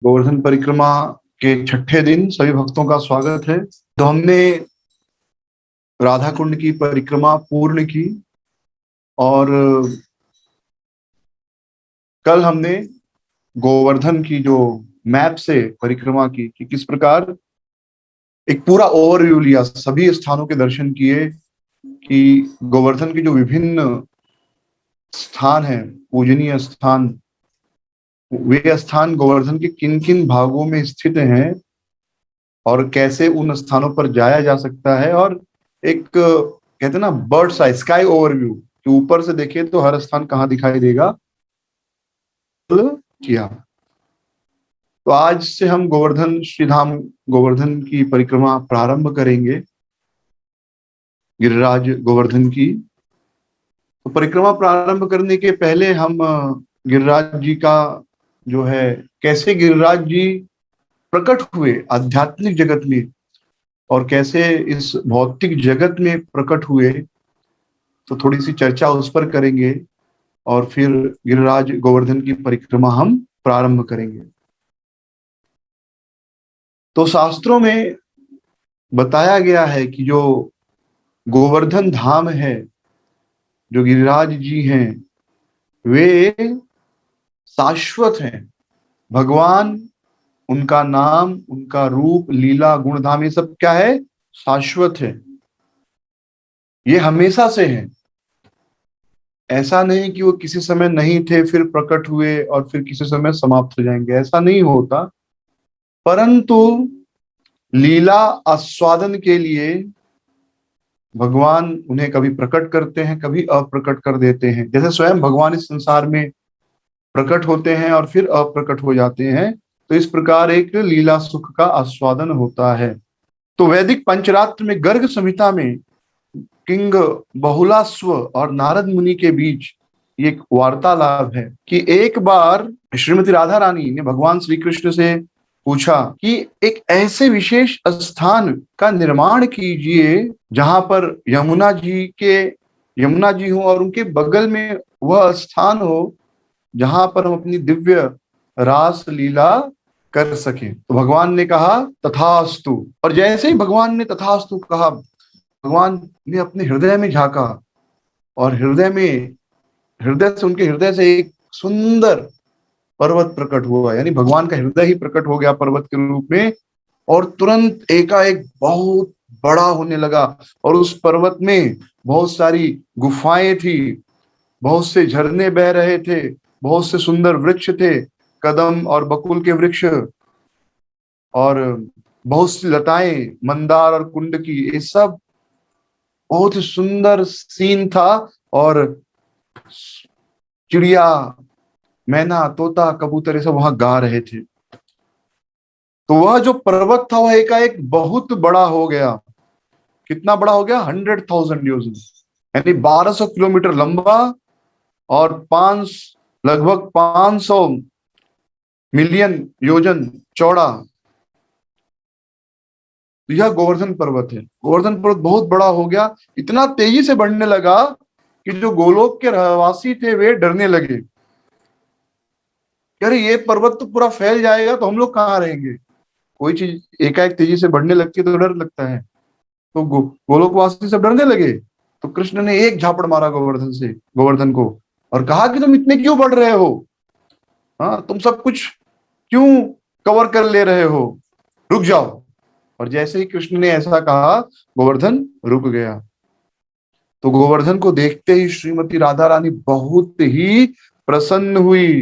गोवर्धन परिक्रमा के छठे दिन सभी भक्तों का स्वागत है। तो हमने राधा कुंड की परिक्रमा पूर्ण की और कल हमने गोवर्धन की जो मैप से परिक्रमा की कि किस प्रकार एक पूरा ओवरव्यू लिया, सभी स्थानों के दर्शन किए कि गोवर्धन की जो विभिन्न स्थान हैं, पूजनीय स्थान, वे स्थान गोवर्धन के किन किन भागों में स्थित हैं और कैसे उन स्थानों पर जाया जा सकता है। और एक कहते हैं ना बर्ड्स आई स्काई ओवरव्यू, कि ऊपर से देखे तो हर स्थान कहाँ दिखाई देगा, किया। तो आज से हम गोवर्धन श्रीधाम गोवर्धन की परिक्रमा प्रारंभ करेंगे, गिरिराज गोवर्धन की। तो परिक्रमा प्रारंभ करने के पहले हम गिरिराज जी का जो है, कैसे गिरिराज जी प्रकट हुए आध्यात्मिक जगत में और कैसे इस भौतिक जगत में प्रकट हुए, तो थोड़ी सी चर्चा उस पर करेंगे और फिर गिरिराज गोवर्धन की परिक्रमा हम प्रारंभ करेंगे। तो शास्त्रों में बताया गया है कि जो गोवर्धन धाम है, जो गिरिराज जी हैं, वे शाश्वत हैं। भगवान, उनका नाम, उनका रूप, लीला, गुणधाम, ये सब क्या है? शाश्वत है। ये हमेशा से है। ऐसा नहीं कि वो किसी समय नहीं थे फिर प्रकट हुए और फिर किसी समय समाप्त हो जाएंगे, ऐसा नहीं होता। परंतु लीला आस्वादन के लिए भगवान उन्हें कभी प्रकट करते हैं, कभी अप्रकट कर देते हैं। जैसे स्वयं भगवान इस संसार में प्रकट होते हैं और फिर अप्रकट हो जाते हैं, तो इस प्रकार एक लीला सुख का आस्वादन होता है। तो वैदिक पंचरात्र में गर्ग संहिता में किंग बहुलास्व और नारद मुनि के बीच एक वार्तालाप है कि एक बार श्रीमती राधा रानी ने भगवान श्री कृष्ण से पूछा कि एक ऐसे विशेष स्थान का निर्माण कीजिए जहां पर यमुना जी हो और उनके बगल में वह स्थान हो जहां पर हम अपनी दिव्य रास लीला कर सकें। तो भगवान ने कहा तथास्तु, और जैसे ही भगवान ने तथास्तु कहा, भगवान ने अपने हृदय में झांका और हृदय से, उनके हृदय से एक सुंदर पर्वत प्रकट हुआ। यानी भगवान का हृदय ही प्रकट हो गया पर्वत के रूप में, और तुरंत एकाएक बहुत बड़ा होने लगा। और उस पर्वत में बहुत सारी गुफाएं थी, बहुत से झरने बह रहे थे, बहुत से सुंदर वृक्ष थे, कदम और बकुल के वृक्ष, और बहुत सी लताएं, मंदार और कुंड की, ये सब बहुत ही सुंदर सीन था। और चिड़िया, मैना, तोता, कबूतर, ये सब वहां गा रहे थे। तो वह जो पर्वत था वह एकाएक बहुत बड़ा हो गया। कितना बड़ा हो गया? 100,000 योजन, यानी 1200 किलोमीटर लंबा और पांच लगभग 500 मिलियन योजन चौड़ा। तो यह गोवर्धन पर्वत है। गोवर्धन पर्वत बहुत बड़ा हो गया, इतना तेजी से बढ़ने लगा कि जो गोलोक के रहवासी थे वे डरने लगे। यार ये पर्वत तो पूरा फैल जाएगा तो हम लोग कहाँ रहेंगे। कोई चीज एकाएक तेजी से बढ़ने लगती है तो डर लगता है। तो गोलोकवासी सब डरने लगे। तो कृष्ण ने एक झापड़ मारा गोवर्धन को, और कहा कि तुम इतने क्यों बढ़ रहे हो? हाँ, तुम सब कुछ क्यों कवर कर ले रहे हो? रुक जाओ। और जैसे ही कृष्ण ने ऐसा कहा, गोवर्धन रुक गया। तो गोवर्धन को देखते ही श्रीमती राधा रानी बहुत ही प्रसन्न हुई।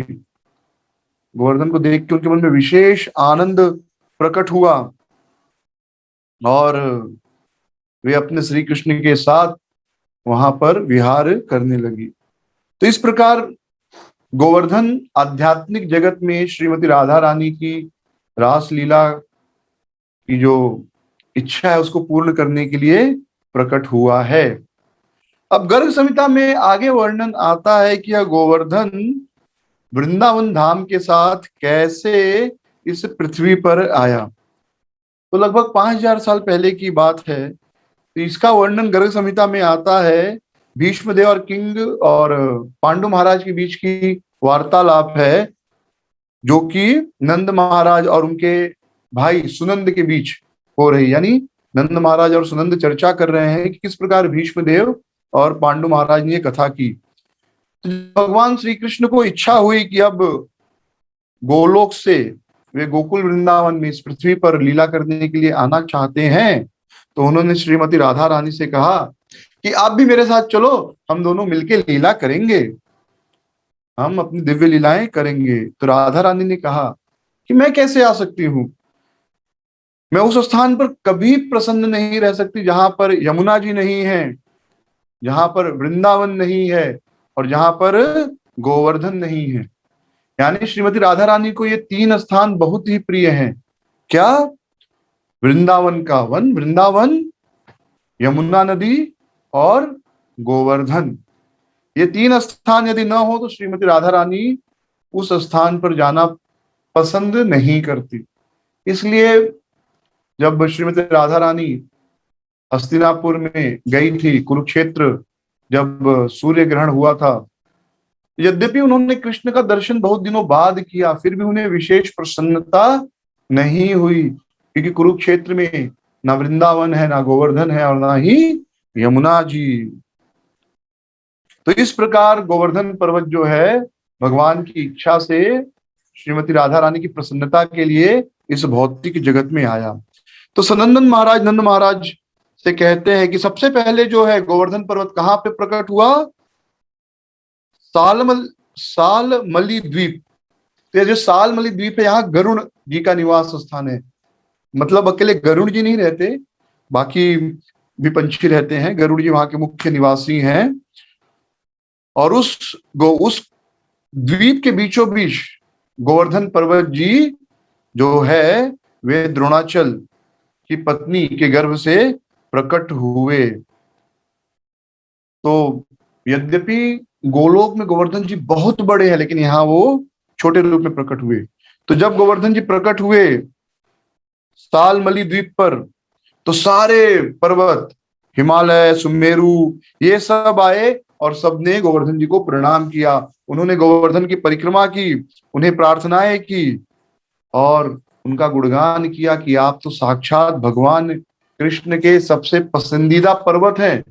गोवर्धन को देख के उनके मन में विशेष आनंद प्रकट हुआ और वे अपने श्री कृष्ण के साथ वहां पर विहार करने लगी। तो इस प्रकार गोवर्धन आध्यात्मिक जगत में श्रीमती राधा रानी की रास लीला की जो इच्छा है उसको पूर्ण करने के लिए प्रकट हुआ है। अब गर्ग संहिता में आगे वर्णन आता है कि यह गोवर्धन वृंदावन धाम के साथ कैसे इस पृथ्वी पर आया। तो लगभग 5,000 साल पहले की बात है। तो इसका वर्णन गर्ग संहिता में आता है। भीष्मदेव और किंग और पांडु महाराज के बीच की वार्तालाप है जो कि नंद महाराज और उनके भाई सुनंद के बीच हो रही, यानी नंद महाराज और सुनंद चर्चा कर रहे हैं कि किस प्रकार भीष्म देव और पांडु महाराज ने ये कथा की। तो भगवान श्री कृष्ण को इच्छा हुई कि अब गोलोक से वे गोकुल वृंदावन में इस पृथ्वी पर लीला करने के लिए आना चाहते हैं, तो उन्होंने श्रीमती राधा रानी से कहा कि आप भी मेरे साथ चलो, हम दोनों मिलके लीला करेंगे, हम अपनी दिव्य लीलाएं करेंगे। तो राधा रानी ने कहा कि मैं कैसे आ सकती हूँ, मैं उस स्थान पर कभी प्रसन्न नहीं रह सकती जहां पर यमुना जी नहीं है, जहां पर वृंदावन नहीं है और जहां पर गोवर्धन नहीं है। यानी श्रीमती राधा रानी को ये तीन स्थान बहुत ही प्रिय हैं। क्या? वृंदावन का वन, वृंदावन, यमुना नदी और गोवर्धन। ये तीन स्थान यदि ना हो तो श्रीमती राधा रानी उस स्थान पर जाना पसंद नहीं करती। इसलिए जब श्रीमती राधा रानी हस्तिनापुर में गई थी, कुरुक्षेत्र जब सूर्य ग्रहण हुआ था, यद्यपि उन्होंने कृष्ण का दर्शन बहुत दिनों बाद किया, फिर भी उन्हें विशेष प्रसन्नता नहीं हुई, क्योंकि कुरुक्षेत्र में ना वृंदावन है, ना गोवर्धन है और ना ही यमुना जी। तो इस प्रकार गोवर्धन पर्वत जो है भगवान की इच्छा से श्रीमती राधा रानी की प्रसन्नता के लिए इस भौतिक जगत में आया। तो सनंदन महाराज नंद महाराज से कहते हैं कि सबसे पहले जो है गोवर्धन पर्वत कहाँ पे प्रकट हुआ? सालमली द्वीप। तो ये जो सालमली द्वीप है, यहाँ गरुण जी का निवास स्थान है। मतलब अकेले गरुड़ जी नहीं रहते, बाकी भी पंछी रहते हैं, गरुड़ जी वहां के मुख्य निवासी हैं। और उस द्वीप के बीचों बीच गोवर्धन पर्वत जी जो है वे द्रोणाचल की पत्नी के गर्भ से प्रकट हुए। तो यद्यपि गोलोक में गोवर्धन जी बहुत बड़े हैं, लेकिन यहाँ वो छोटे रूप में प्रकट हुए। तो जब गोवर्धन जी प्रकट हुए सालमली द्वीप पर, तो सारे पर्वत, हिमालय, सुमेरु, ये सब आए और सबने गोवर्धन जी को प्रणाम किया। उन्होंने गोवर्धन की परिक्रमा की, उन्हें प्रार्थनाएं की और उनका गुणगान किया कि आप तो साक्षात भगवान कृष्ण के सबसे पसंदीदा पर्वत हैं,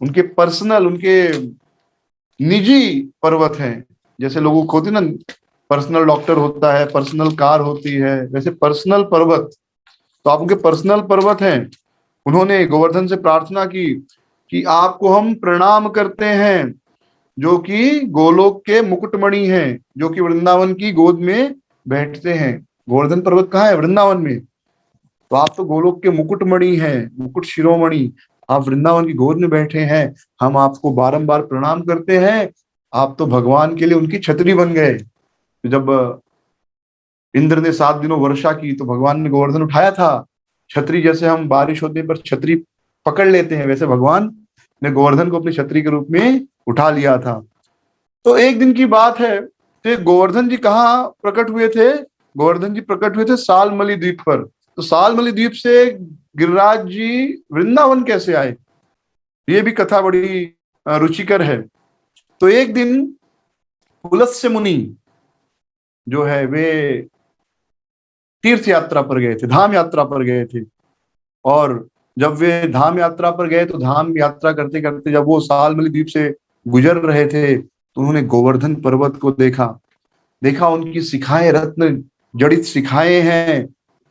उनके पर्सनल, उनके निजी पर्वत हैं। जैसे लोगों को होती ना, पर्सनल डॉक्टर होता है, पर्सनल कार होती है, वैसे पर्सनल पर्वत, तो आप उनके पर्सनल पर्वत हैं। उन्होंने गोवर्धन से प्रार्थना की कि आपको हम प्रणाम करते हैं, जो कि गोलोक के मुकुटमणि हैं, जो कि वृंदावन की गोद में बैठते हैं। गोवर्धन पर्वत कहाँ है? वृंदावन में। तो आप तो गोलोक के मुकुटमणि हैं, मुकुट शिरोमणि, आप वृंदावन की गोद में बैठे हैं, हम आपको बारंबार प्रणाम करते हैं। आप तो भगवान के लिए उनकी छतरी बन गए। तो जब इंद्र ने 7 दिनों वर्षा की तो भगवान ने गोवर्धन उठाया था। छतरी, जैसे हम बारिश होने पर छतरी पकड़ लेते हैं, वैसे भगवान ने गोवर्धन को अपनी छतरी के रूप में उठा लिया था। तो एक दिन की बात है, तो गोवर्धन जी कहाँ प्रकट हुए थे? गोवर्धन जी प्रकट हुए थे सालमली द्वीप पर। तो सालमली द्वीप से गिरिराज जी वृंदावन कैसे आए, ये भी कथा बड़ी रुचिकर है। तो एक दिन पुलस्त्य मुनि जो है वे तीर्थ यात्रा पर गए थे, धाम यात्रा पर गए थे। और जब वे धाम यात्रा पर गए तो धाम यात्रा करते करते जब वो सालमली द्वीप से गुजर रहे थे तो उन्होंने गोवर्धन पर्वत को देखा उनकी शिखाएं रत्न जड़ित शिखाएं हैं,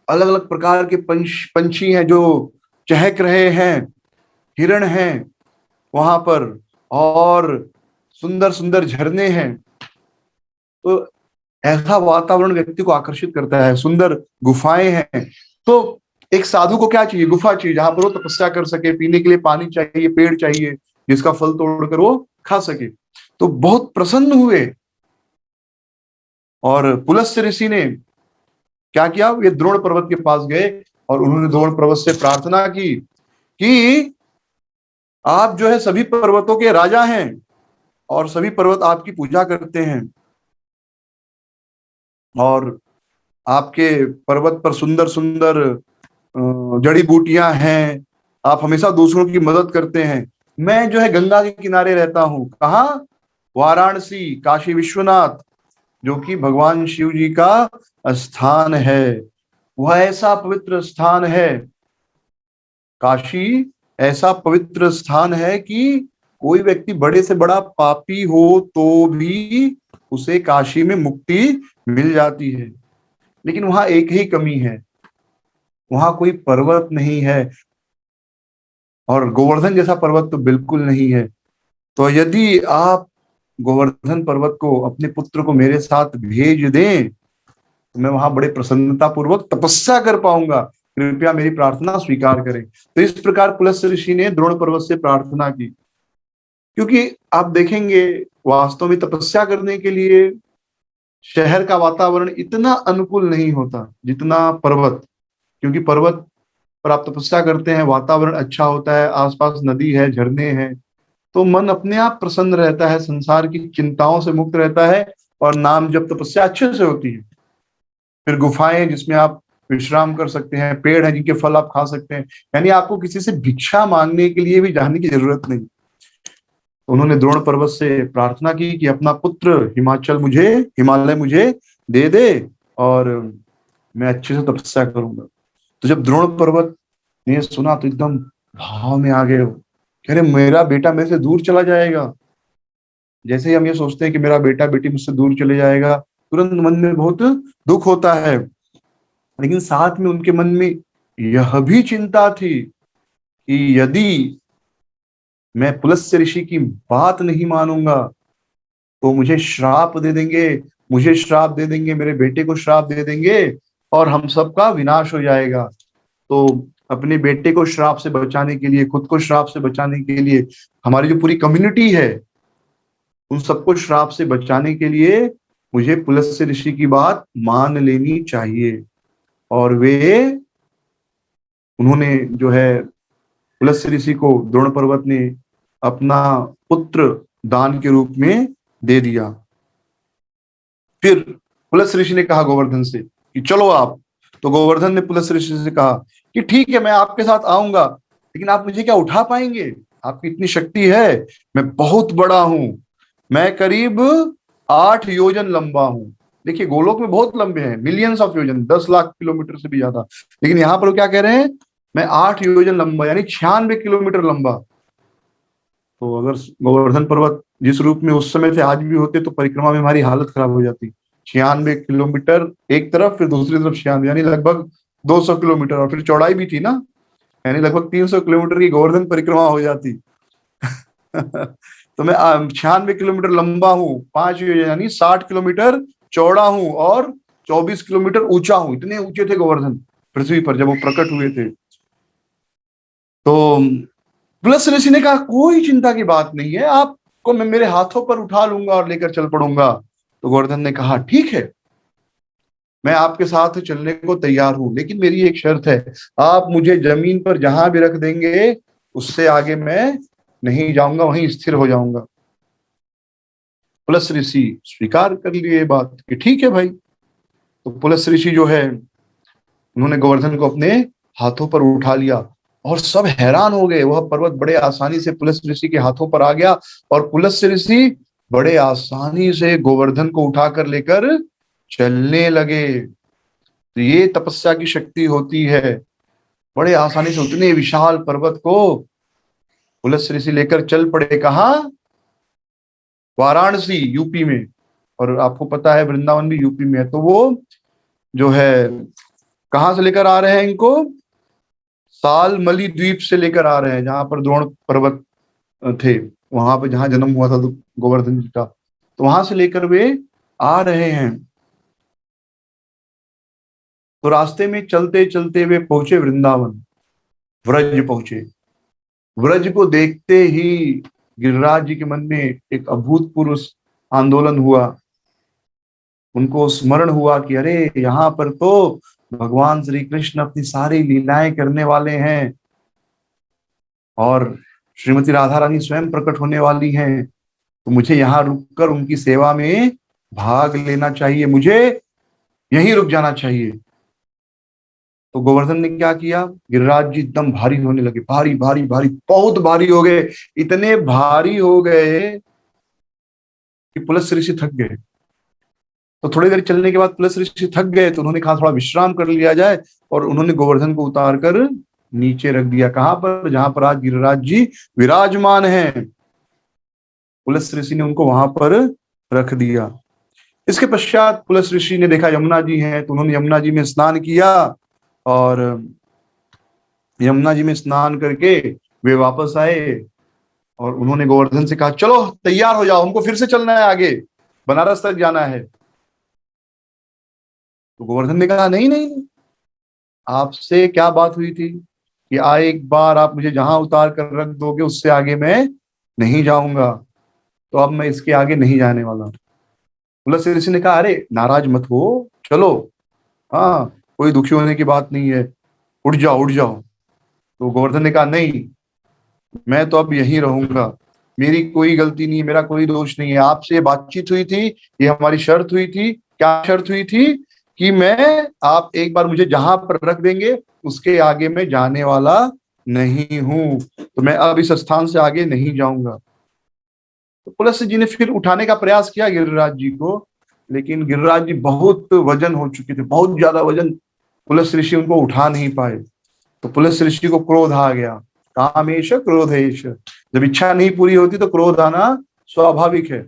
अलग अलग प्रकार के पंछी हैं जो चहक रहे हैं, हिरण हैं वहां पर, और सुंदर सुंदर झरने हैं। तो ऐसा वातावरण व्यक्ति को आकर्षित करता है, सुंदर गुफाएं हैं। तो एक साधु को क्या चाहिए? गुफा चाहिए, जहां पर वो तपस्या कर सके, पीने के लिए पानी चाहिए, पेड़ चाहिए जिसका फल तोड़कर वो खा सके। तो बहुत प्रसन्न हुए और पुलस्त्य ऋषि ने क्या किया, वे द्रोण पर्वत के पास गए और उन्होंने द्रोण पर्वत से प्रार्थना की कि आप जो है सभी पर्वतों के राजा हैं और सभी पर्वत आपकी पूजा करते हैं, और आपके पर्वत पर सुंदर सुंदर जड़ी बूटियां हैं, आप हमेशा दूसरों की मदद करते हैं। मैं जो है गंगा के किनारे रहता हूँ, कहाँ? वाराणसी, काशी विश्वनाथ, जो कि भगवान शिव जी का स्थान है। वह ऐसा पवित्र स्थान है, काशी ऐसा पवित्र स्थान है कि कोई व्यक्ति बड़े से बड़ा पापी हो तो भी उसे काशी में मुक्ति मिल जाती है। लेकिन वहां एक ही कमी है, वहां कोई पर्वत नहीं है, और गोवर्धन जैसा पर्वत तो बिल्कुल नहीं है। तो यदि आप गोवर्धन पर्वत को, अपने पुत्र को मेरे साथ भेज दें, तो मैं वहां बड़े प्रसन्नता पूर्वक तपस्या कर पाऊंगा। कृपया मेरी प्रार्थना स्वीकार करें। तो इस प्रकार पुलस्त्य ऋषि ने द्रोण पर्वत से प्रार्थना की। क्योंकि आप देखेंगे, वास्तव में तपस्या करने के लिए शहर का वातावरण इतना अनुकूल नहीं होता जितना पर्वत। क्योंकि पर्वत पर आप तपस्या करते हैं, वातावरण अच्छा होता है, आसपास नदी है, झरने हैं, तो मन अपने आप प्रसन्न रहता है, संसार की चिंताओं से मुक्त रहता है, और नाम जब तपस्या अच्छे से होती है। फिर गुफाएं जिसमें आप विश्राम कर सकते हैं, पेड़ हैं जिनके फल आप खा सकते हैं, यानी आपको किसी से भिक्षा मांगने के लिए भी जाने की जरूरत नहीं। उन्होंने द्रोण पर्वत से प्रार्थना की कि अपना पुत्र हिमालय मुझे दे दे, और मैं अच्छे से तपस्या करूंगा। तो जब द्रोण पर्वत ने सुना तो एकदम भाव में आ गए। कह रहे मेरा बेटा मेरे से दूर चला जाएगा। जैसे ही हम ये सोचते हैं कि मेरा बेटा बेटी मुझसे दूर चले जाएगा, तुरंत मन में बहुत दुख होता है। लेकिन साथ में उनके मन में यह भी चिंता थी कि यदि मैं पुलस्त्य ऋषि की बात नहीं मानूंगा तो मुझे श्राप दे देंगे, मेरे बेटे को श्राप दे देंगे, और हम सबका विनाश हो जाएगा। तो अपने बेटे को श्राप से बचाने के लिए, खुद को श्राप से बचाने के लिए, हमारी जो पूरी कम्युनिटी है उन सबको श्राप से बचाने के लिए मुझे पुलस्त्य ऋषि की बात मान लेनी चाहिए। और उन्होंने जो है पुलस्त्य ऋषि को द्रोण पर्वत ने अपना पुत्र दान के रूप में दे दिया। फिर पुलस्त्य ऋषि ने कहा गोवर्धन से कि चलो आप। तो गोवर्धन ने पुलस्त्य ऋषि से कहा कि ठीक है, मैं आपके साथ आऊंगा, लेकिन आप मुझे क्या उठा पाएंगे? आपकी इतनी शक्ति है, मैं बहुत बड़ा हूं, मैं करीब 8 योजन लंबा हूं। देखिए गोलोक में बहुत लंबे हैं, मिलियंस ऑफ योजन, 10 लाख किलोमीटर से भी ज्यादा। लेकिन यहाँ पर वो क्या कह रहे हैं, मैं 8 योजन लंबा, यानी 96 किलोमीटर लंबा। तो अगर गोवर्धन पर्वत जिस रूप में उस समय थे आज भी होते तो परिक्रमा में हमारी हालत खराब हो जाती। 96 किलोमीटर एक तरफ, फिर दूसरी तरफ 96, यानी लगभग 200 किलोमीटर, और फिर चौड़ाई भी थी ना, यानी लगभग 300 किलोमीटर की गोवर्धन परिक्रमा हो जाती। तो मैं 96 किलोमीटर लंबा हूँ, 5 यानी 60 किलोमीटर चौड़ा हूँ, और 24 किलोमीटर ऊंचा हूँ। इतने ऊंचे थे गोवर्धन पृथ्वी पर जब वो प्रकट हुए थे। तो प्लस ऋषि ने कहा कोई चिंता की बात नहीं है, आपको मैं मेरे हाथों पर उठा लूंगा और लेकर चल पड़ूंगा। तो गोवर्धन ने कहा ठीक है, मैं आपके साथ चलने को तैयार हूं, लेकिन मेरी एक शर्त है, आप मुझे जमीन पर जहां भी रख देंगे उससे आगे मैं नहीं जाऊंगा, वहीं स्थिर हो जाऊंगा। पुलस्त्य ऋषि स्वीकार कर लिए बात कि ठीक है भाई। तो पुलस्त्य ऋषि जो है, उन्होंने गोवर्धन को अपने हाथों पर उठा लिया, और सब हैरान हो गए। वह पर्वत बड़े आसानी से पुलस्त्य ऋषि के हाथों पर आ गया, और पुलस्त्य ऋषि बड़े आसानी से गोवर्धन को उठाकर लेकर चलने लगे। तो ये तपस्या की शक्ति होती है। बड़े आसानी से उतने विशाल पर्वत को पुलस्त्य ऋषि लेकर चल पड़े। कहा? वाराणसी, यूपी में। और आपको पता है वृंदावन भी यूपी में है। तो वो जो है कहाँ से लेकर आ रहे हैं इनको? सालमली द्वीप से लेकर आ रहे हैं, जहां पर द्रोण पर्वत थे, वहां पर जहां जन्म हुआ था गोवर्धन जी का। तो वहां से लेकर वे आ रहे हैं। तो रास्ते में चलते चलते वे पहुंचे वृंदावन, व्रज पहुंचे। व्रज को देखते ही गिरिराज जी के मन में एक अभूतपूर्व आंदोलन हुआ। उनको स्मरण हुआ कि अरे यहाँ पर तो भगवान श्री कृष्ण अपनी सारी लीलाएं करने वाले हैं, और श्रीमती राधा रानी स्वयं प्रकट होने वाली हैं। तो मुझे यहाँ रुककर उनकी सेवा में भाग लेना चाहिए, मुझे यहीं रुक जाना चाहिए। तो गोवर्धन ने क्या किया, गिरिराज जी एकदम भारी होने लगे, भारी भारी भारी, बहुत भारी हो गए। इतने भारी हो गए कि पुलस्त्य ऋषि थक गए। तो थोड़ी देर चलने के बाद पुलस ऋषि थक गए, तो उन्होंने कहा थोड़ा विश्राम कर लिया जाए, और उन्होंने गोवर्धन को उतार कर नीचे रख दिया। कहाँ पर? जहां पर आज गिरिराज जी विराजमान हैं, पुलस ऋषि ने उनको वहां पर रख दिया। इसके पश्चात पुलस ऋषि ने देखा यमुना जी हैं, तो उन्होंने यमुना जी में स्नान किया, और यमुना जी में स्नान करके वे वापस आए, और उन्होंने गोवर्धन से कहा चलो तैयार हो जाओ, हमको फिर से चलना है, आगे बनारस तक जाना है। तो गोवर्धन ने कहा नहीं नहीं नहीं, आपसे क्या बात हुई थी कि एक बार आप मुझे जहां उतार कर रख दोगे उससे आगे मैं नहीं जाऊंगा, तो अब मैं इसके आगे नहीं जाने वाला। तुलस ऋषि ने कहा अरे नाराज मत हो, चलो, हाँ कोई दुखी होने की बात नहीं है, उठ जाओ उठ जाओ। तो गोवर्धन ने कहा नहीं, मैं तो अब यहीं रहूंगा, मेरी कोई गलती नहीं, मेरा कोई दोष नहीं है, आपसे ये बातचीत हुई थी, ये हमारी शर्त हुई थी। क्या शर्त हुई थी? कि मैं, आप एक बार मुझे जहां पर रख देंगे उसके आगे मैं जाने वाला नहीं हूं, तो मैं अब इस स्थान से आगे नहीं जाऊंगा। तो पुलस जी ने फिर उठाने का प्रयास किया गिरिराज जी को, लेकिन गिरिराज जी बहुत वजन हो चुके थे, बहुत ज्यादा वजन, पुलस ऋषि उनको उठा नहीं पाए। तो पुलस ऋषि को क्रोध आ गया, कामेश क्रोधेश, जब इच्छा नहीं पूरी होती तो क्रोध आना स्वाभाविक है।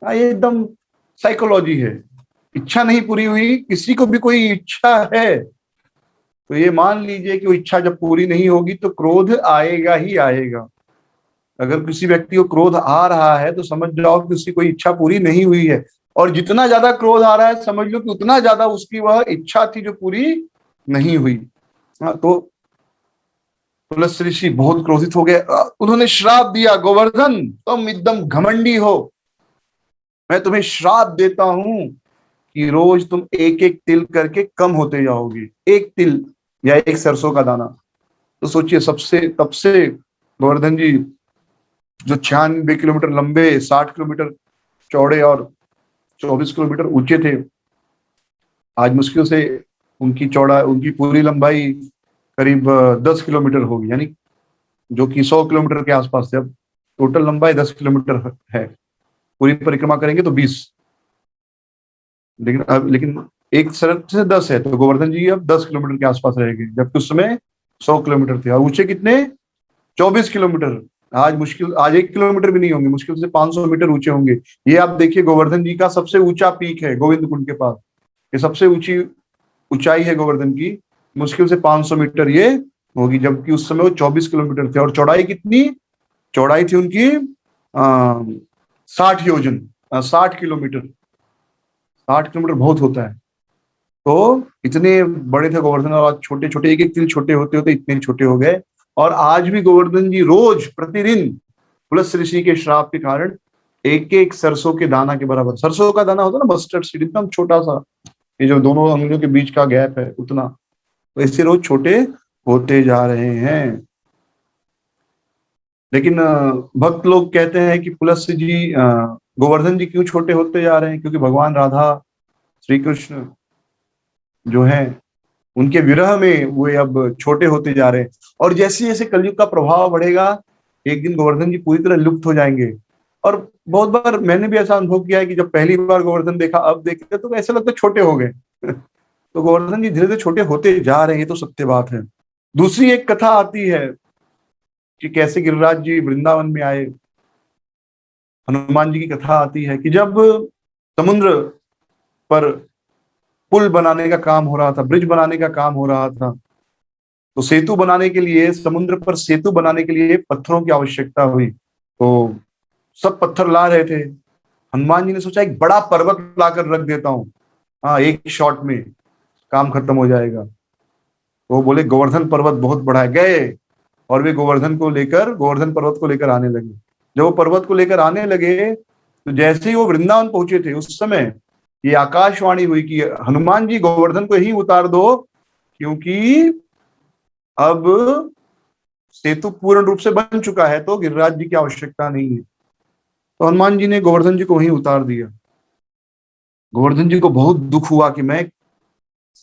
ये एकदम साइकोलॉजी है। इच्छा नहीं पूरी हुई, किसी को भी कोई इच्छा है तो ये मान लीजिए कि वो इच्छा जब पूरी नहीं होगी तो क्रोध आएगा ही आएगा। अगर किसी व्यक्ति को क्रोध आ रहा है तो समझ जाओ कि उसकी कोई इच्छा पूरी नहीं हुई है, और जितना ज्यादा क्रोध आ रहा है समझ लो कि उतना ज्यादा उसकी वह इच्छा थी जो पूरी नहीं हुई। हाँ, तो तुलसी ऋषि बहुत क्रोधित हो गए, उन्होंने श्राप दिया, गोवर्धन तुम एकदम घमंडी हो, मैं तुम्हें श्राप देता हूं कि रोज तुम एक एक तिल करके कम होते जाओगे, एक तिल या एक सरसों का दाना। तो सोचिए, सबसे तब से गोवर्धन जी जो 96 किलोमीटर लंबे, 60 किलोमीटर चौड़े और 24 किलोमीटर ऊंचे थे, आज मुश्किल से उनकी पूरी लंबाई करीब 10 किलोमीटर होगी, यानी जो कि 100 किलोमीटर के आसपास है। अब टोटल लंबाई 10 किलोमीटर है, पूरी परिक्रमा करेंगे तो 20, लेकिन एक सड़क से 10 है, तो गोवर्धन जी अब 10 किलोमीटर के आसपास रहेंगे, जबकि उस समय 100 किलोमीटर थे। और ऊंचे कितने? 24 किलोमीटर। आज 1 किलोमीटर भी नहीं होंगे, मुश्किल से 500 मीटर ऊंचे होंगे। ये आप देखिए, गोवर्धन जी का सबसे ऊंचा पीक है गोविंद कुंड के पास, ये सबसे ऊंची ऊंचाई है गोवर्धन की, मुश्किल से 500 मीटर ये होगी, जबकि उस समय वो 24 किलोमीटर थे। और चौड़ाई कितनी? चौड़ाई थी उनकी 60 योजन, 60 किलोमीटर। 60 किलोमीटर बहुत होता है। तो इतने बड़े थे गोवर्धन, और आज छोटे छोटे, एक एक तिल छोटे होते होते इतने छोटे हो गए। और आज भी गोवर्धन जी रोज प्रतिदिन पुलस ऋषि के श्राप के कारण एक एक सरसों के दाना के बराबर, सरसों का दाना होता है ना, मस्टर्ड सीड, एकदम छोटा सा, ये जो दोनों अंगुलियों के बीच का गैप है उतना, तो इससे रोज छोटे होते जा रहे हैं। लेकिन भक्त लोग कहते हैं कि पुलस जी, गोवर्धन जी क्यों छोटे होते जा रहे हैं? क्योंकि भगवान राधा, श्री कृष्ण जो है, उनके विरह में वे अब छोटे होते जा रहे हैं। और जैसे जैसे कलयुग का प्रभाव बढ़ेगा, एक दिन गोवर्धन जी पूरी तरह लुप्त हो जाएंगे। और बहुत बार मैंने भी ऐसा अनुभव किया है कि जब पहली बार गोवर्धन देखा, अब देखते तो ऐसा लगता है छोटे हो गए। तो गोवर्धन जी धीरे धीरे छोटे होते जा रहे हैं, ये तो सत्य बात है। दूसरी एक कथा आती है कि कैसे गिरिराज जी वृंदावन में आए। हनुमान जी की कथा आती है कि जब समुद्र पर पुल बनाने का काम हो रहा था, ब्रिज बनाने का काम हो रहा था, तो सेतु बनाने के लिए, समुद्र पर सेतु बनाने के लिए पत्थरों की आवश्यकता हुई। तो सब पत्थर ला रहे थे, हनुमान जी ने सोचा एक बड़ा पर्वत लाकर रख देता हूँ, हाँ एक शॉट में काम खत्म हो जाएगा। तो वो बोले गोवर्धन पर्वत बहुत बड़ा है, गए और वे गोवर्धन पर्वत को लेकर आने लगे। जब वो पर्वत को लेकर आने लगे, तो जैसे ही वो वृंदावन पहुंचे थे, उस समय ये आकाशवाणी हुई कि हनुमान जी गोवर्धन को ही उतार दो, क्योंकि अब सेतु पूर्ण रूप से बन चुका है, तो गिरिराज जी की आवश्यकता नहीं है। तो हनुमान जी ने गोवर्धन जी को वहीं उतार दिया। गोवर्धन जी को बहुत दुख हुआ कि मैं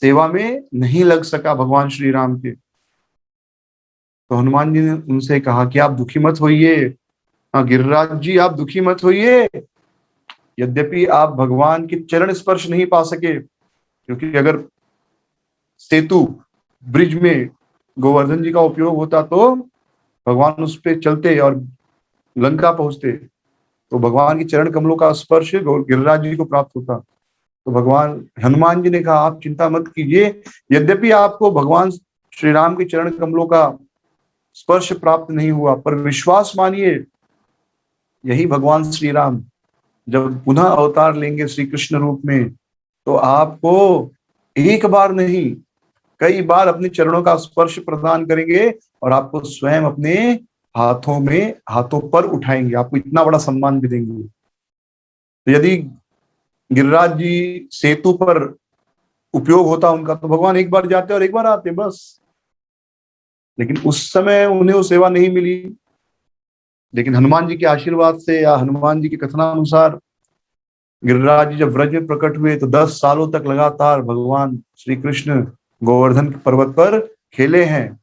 सेवा में नहीं लग सका भगवान श्री राम के। तो हनुमान जी ने उनसे कहा कि आप दुखी मत होइए, हाँ गिरिराज जी आप दुखी मत होइए, यद्यपि आप भगवान के चरण स्पर्श नहीं पा सके, क्योंकि अगर सेतु ब्रिज में गोवर्धन जी का उपयोग होता तो भगवान उस पे चलते और लंका पहुंचते, तो भगवान के चरण कमलों का स्पर्श गिरिराज जी को प्राप्त होता। तो भगवान हनुमान जी ने कहा आप चिंता मत कीजिए, यद्यपि आपको भगवान श्री राम के चरण कमलों का स्पर्श प्राप्त नहीं हुआ, पर विश्वास मानिए, यही भगवान श्री राम जब पुनः अवतार लेंगे श्री कृष्ण रूप में, तो आपको एक बार नहीं कई बार अपने चरणों का स्पर्श प्रदान करेंगे और आपको स्वयं अपने हाथों पर उठाएंगे, आपको इतना बड़ा सम्मान भी देंगे। तो यदि गिरिराज जी सेतु पर उपयोग होता उनका, तो भगवान एक बार जाते और एक बार आते बस, लेकिन उस समय उन्हें वो सेवा नहीं मिली। लेकिन हनुमान जी के आशीर्वाद से या हनुमान जी के कथनानुसार गिरिराज जी जब व्रज में प्रकट हुए तो 10 सालों तक लगातार भगवान श्री कृष्ण गोवर्धन पर्वत पर खेले हैं।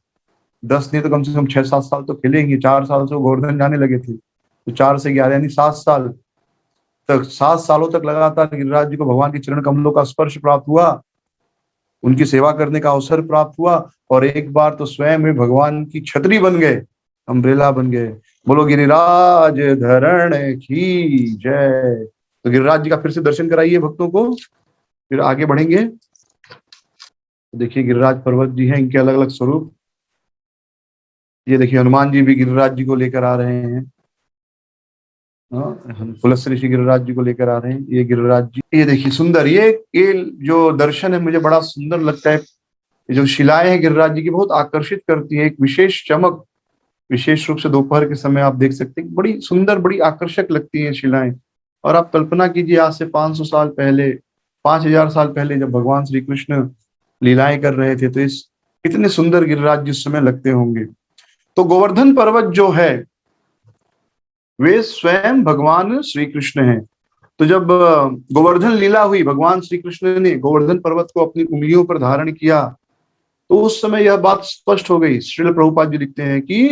10 नहीं तो कम से कम 6-7 साल तो खेलेंगे। 4 साल से वो गोवर्धन जाने लगे थे, तो 4 से 11 यानी 7 साल तक, 7 सालों तक लगातार गिरिराज जी को भगवान के चरण कमलों का स्पर्श प्राप्त हुआ, उनकी सेवा करने का अवसर प्राप्त हुआ, और एक बार तो स्वयं में भगवान की छतरी बन गए, अम्ब्रेला बन गए। बोलो गिरिराज धरण की जय। तो गिरिराज जी का फिर से दर्शन कराइए भक्तों को, फिर आगे बढ़ेंगे। देखिए गिरिराज पर्वत जी हैं, इनके अलग अलग स्वरूप। ये देखिए हनुमान जी भी गिरिराज जी को लेकर आ रहे हैं, हम पुलस्त्य ऋषि गिरिराज जी को लेकर आ रहे हैं। ये गिरिराज जी, ये देखिए सुंदर, ये जो दर्शन है मुझे बड़ा सुंदर लगता है। ये जो शिलाएं हैं गिरिराज जी की बहुत आकर्षित करती है, एक विशेष चमक, विशेष रूप से दोपहर के समय आप देख सकते हैं, बड़ी सुंदर बड़ी आकर्षक लगती है शिलाएं। और आप कल्पना कीजिए आज से 500 साल पहले, 5000 साल पहले जब भगवान श्री कृष्ण लीलाएं कर रहे थे, तो इस कितने सुंदर गिरिराज जिस समय लगते होंगे। तो गोवर्धन पर्वत जो है वे स्वयं भगवान श्री कृष्ण हैं। तो जब गोवर्धन लीला हुई, भगवान श्री कृष्ण ने गोवर्धन पर्वत को अपनी उंगलियों पर धारण किया, तो उस समय यह बात स्पष्ट हो गई। श्रील प्रभुपाद जी लिखते हैं कि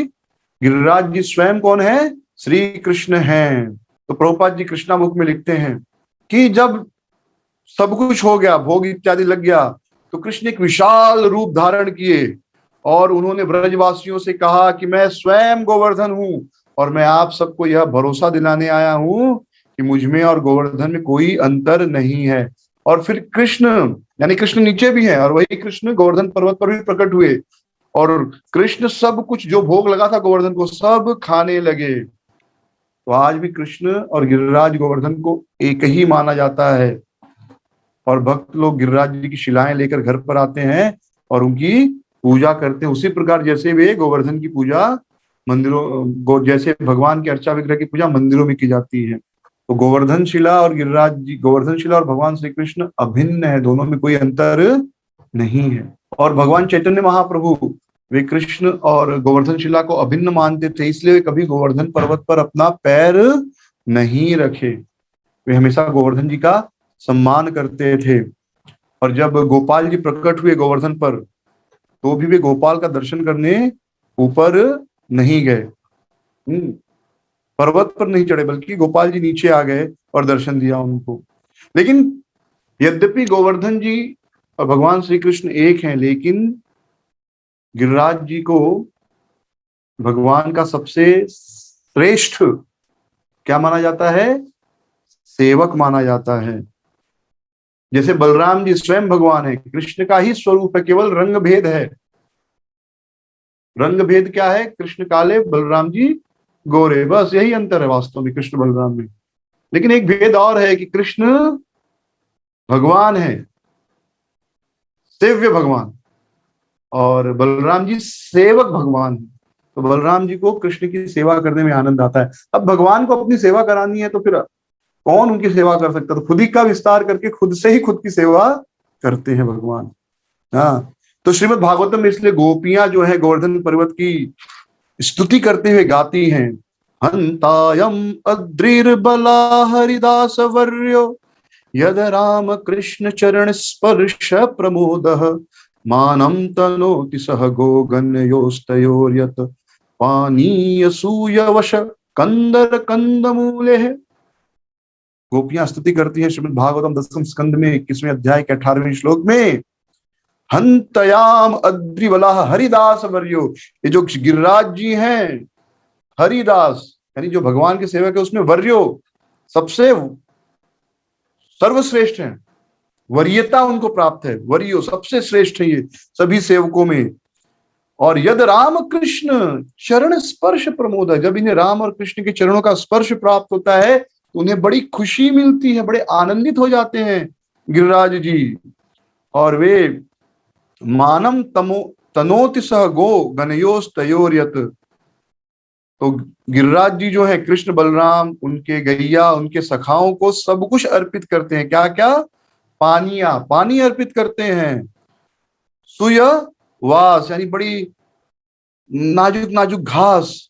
गिरिराज जी स्वयं कौन है? श्री कृष्ण हैं। तो प्रभुपाद जी कृष्णा बुक में लिखते हैं कि जब सब कुछ हो गया, भोग इत्यादि लग गया, तो कृष्ण एक विशाल रूप धारण किए और उन्होंने ब्रजवासियों से कहा कि मैं स्वयं गोवर्धन हूं और मैं आप सबको यह भरोसा दिलाने आया हूं कि मुझ में और गोवर्धन में कोई अंतर नहीं है। और फिर कृष्ण, यानी कृष्ण नीचे भी है और वही कृष्ण गोवर्धन पर्वत पर भी प्रकट हुए, और कृष्ण सब कुछ जो भोग लगा था गोवर्धन को सब खाने लगे। तो आज भी कृष्ण और गिरिराज गोवर्धन को एक ही माना जाता है, और भक्त लोग गिरिराज जी की शिलाएं लेकर घर पर आते हैं और उनकी पूजा करते हैं, उसी प्रकार जैसे वे गोवर्धन की पूजा मंदिरों, जैसे भगवान के अर्चा विग्रह की पूजा मंदिरों में की जाती है। तो गोवर्धन शिला और गिरिराज जी, गोवर्धन शिला और भगवान श्री कृष्ण अभिन्न है, दोनों में कोई अंतर नहीं है। और भगवान चैतन्य महाप्रभु वे कृष्ण और गोवर्धन शिला को अभिन्न मानते थे, इसलिए वे कभी गोवर्धन पर्वत पर अपना पैर नहीं रखे, वे हमेशा गोवर्धन जी का सम्मान करते थे। और जब गोपाल जी प्रकट हुए गोवर्धन पर, तो भी वे गोपाल का दर्शन करने ऊपर नहीं गए, पर्वत पर नहीं चढ़े, बल्कि गोपाल जी नीचे आ गए और दर्शन दिया उनको। लेकिन यद्यपि गोवर्धन जी और भगवान श्री कृष्ण एक हैं, लेकिन गिरिराज जी को भगवान का सबसे श्रेष्ठ क्या माना जाता है? सेवक माना जाता है। जैसे बलराम जी स्वयं भगवान है, कृष्ण का ही स्वरूप है, केवल रंग भेद है। रंग भेद क्या है? कृष्ण काले, बलराम जी गोरे, बस यही अंतर है वास्तव में कृष्ण बलराम में। लेकिन एक भेद और है कि कृष्ण भगवान है, सेव्य भगवान, और बलराम जी सेवक भगवान है। तो बलराम जी को कृष्ण की सेवा करने में आनंद आता है। अब भगवान को अपनी सेवा करानी है तो फिर कौन उनकी सेवा कर सकता है? तो खुद ही का विस्तार करके खुद से ही खुद की सेवा करते हैं भगवान। हाँ, तो श्रीमद् भागवतम में इसलिए गोपियां जो है गोवर्धन पर्वत की स्तुति करते हुए गाती हैं, हंतायम अद्रिर्बला हरिदास वर्यो यद राम कृष्ण चरण स्पर्श प्रमोदः मानं तनोति सह गोगणयोस्तयोर्यत् पानीय सूयवश कंदर कंदमूले। गोपियां स्तुति करती हैं श्रीमद् भागवतम 10वें स्कंद में 21वें अध्याय के 18वें श्लोक में, हंतयाम अद्रिवला हरिदास वर्यो। ये जो गिरिराज जी हैं, हरिदास यानी जो भगवान के सेवक है, उसमें वर्यो सबसे सर्वश्रेष्ठ है, वरीयता उनको प्राप्त है, वरियो सबसे श्रेष्ठ है ये सभी सेवकों में। और यद राम कृष्ण चरण स्पर्श प्रमोद है, जब इन्हें राम और कृष्ण के चरणों का स्पर्श प्राप्त होता है तो उन्हें बड़ी खुशी मिलती है, बड़े आनंदित हो जाते हैं गिरिराज जी। और वे मानम तमो तनोति सह गो गणयोस तयोर्यत। तो गिरिराज जी जो है कृष्ण बलराम, उनके गैया, उनके सखाओं को सब कुछ अर्पित करते हैं। क्या क्या? पानी अर्पित करते हैं। सुय वास यानी बड़ी नाजुक नाजुक घास,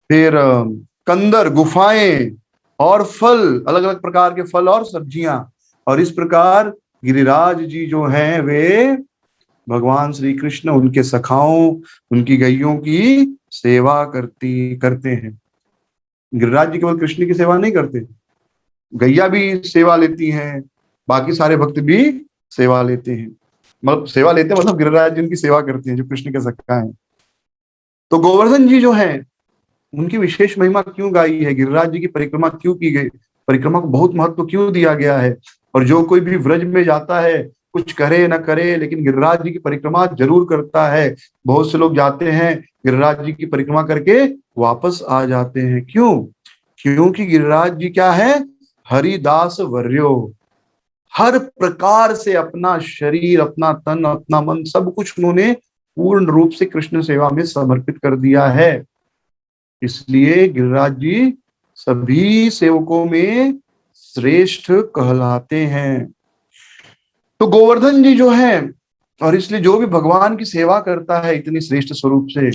फिर कंदर गुफाएं और फल, अलग अलग प्रकार के फल और सब्जियां। और इस प्रकार गिरिराज जी जो हैं वे भगवान श्री कृष्ण उनके सखाओं, उनकी गैयों की सेवा करते हैं। गिरिराज जी केवल कृष्ण की सेवा नहीं करते, गैया भी सेवा लेती हैं, बाकी सारे भक्त भी सेवा लेते हैं। मतलब सेवा लेते हैं मतलब गिरिराज जी उनकी सेवा करते हैं जो कृष्ण के सखा हैं। तो गोवर्धन जी जो हैं उनकी विशेष महिमा क्यों गाई है, गिरिराज जी की परिक्रमा क्यों की गई, परिक्रमा को बहुत महत्व क्यों दिया गया है। और जो कोई भी व्रज में जाता है, कुछ करे ना करे लेकिन गिरिराज जी की परिक्रमा जरूर करता है। बहुत से लोग जाते हैं गिरिराज जी की परिक्रमा करके वापस आ जाते हैं। क्यों? क्योंकि गिरिराज जी क्या है? हरिदास वर्यो। हर प्रकार से अपना शरीर, अपना तन, अपना मन, सब कुछ उन्होंने पूर्ण रूप से कृष्ण सेवा में समर्पित कर दिया है। इसलिए गिरिराज जी सभी सेवकों में श्रेष्ठ कहलाते हैं। तो गोवर्धन जी जो है, और इसलिए जो भी भगवान की सेवा करता है इतनी श्रेष्ठ स्वरूप से,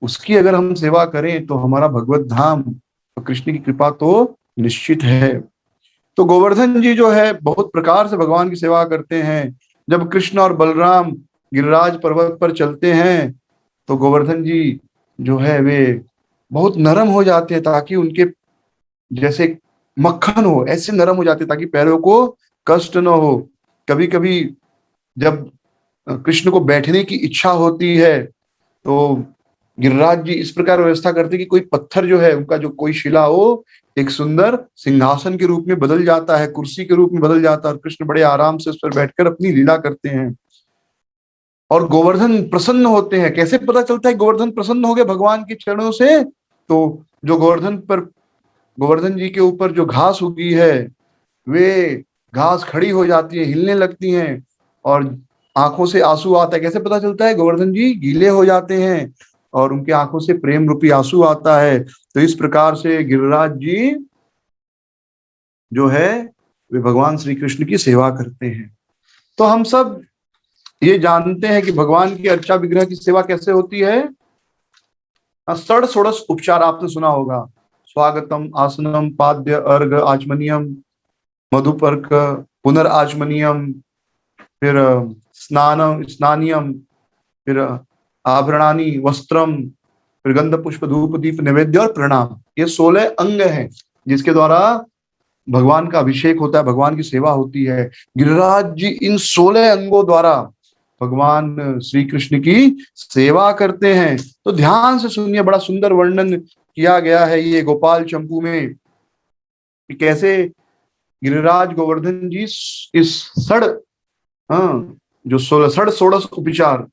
उसकी अगर हम सेवा करें तो हमारा भगवत धाम तो कृष्ण की कृपा तो निश्चित है। तो गोवर्धन जी जो है बहुत प्रकार से भगवान की सेवा करते हैं। जब कृष्ण और बलराम गिरिराज पर्वत पर चलते हैं तो गोवर्धन जी जो है वे बहुत नरम हो जाते हैं, ताकि उनके जैसे मक्खन हो ऐसे नरम हो जाते हैं, ताकि पैरों को कष्ट न हो। कभी कभी जब कृष्ण को बैठने की इच्छा होती है तो गिरिराज जी इस प्रकार व्यवस्था करते कि कोई पत्थर जो है उनका, जो कोई शिला हो, एक सुंदर सिंहासन के रूप में बदल जाता है, कुर्सी के रूप में बदल जाता है, और कृष्ण बड़े आराम से उस पर बैठकर अपनी लीला करते हैं। और गोवर्धन प्रसन्न होते हैं। कैसे पता चलता है गोवर्धन प्रसन्न हो गए भगवान के चरणों से? तो जो गोवर्धन जी के ऊपर जो घास उगी है वे घास खड़ी हो जाती है, हिलने लगती हैं, और आंखों से आंसू आता है। कैसे पता चलता है? गोवर्धन जी गीले हो जाते हैं और उनके आंखों से प्रेम रूपी आंसू आता है। तो इस प्रकार से गिरिराज जी जो है वे भगवान श्री कृष्ण की सेवा करते हैं। तो हम सब ये जानते हैं कि भगवान की अर्चा विग्रह की सेवा कैसे होती है। षड षोडश उपचार आपने सुना होगा, स्वागतम, आसनम, पाद्य, अर्घ, आचमनियम, मधुपर्क, पुनर्आचमनियम, फिर स्नानियम, फिर आभरणानी, वस्त्रम, फिर गंध पुष्प धूप दीप नैवेद्य और प्रणाम। ये 16 अंग हैं जिसके द्वारा भगवान का अभिषेक होता है, भगवान की सेवा होती है। गिरिराज जी इन 16 अंगों द्वारा भगवान श्री कृष्ण की सेवा करते हैं। तो ध्यान से सुनिए, बड़ा सुंदर वर्णन किया गया है ये गोपाल चंपू में कि कैसे गिरिराज गोवर्धन जी इस जो 16 षोडश उपचार,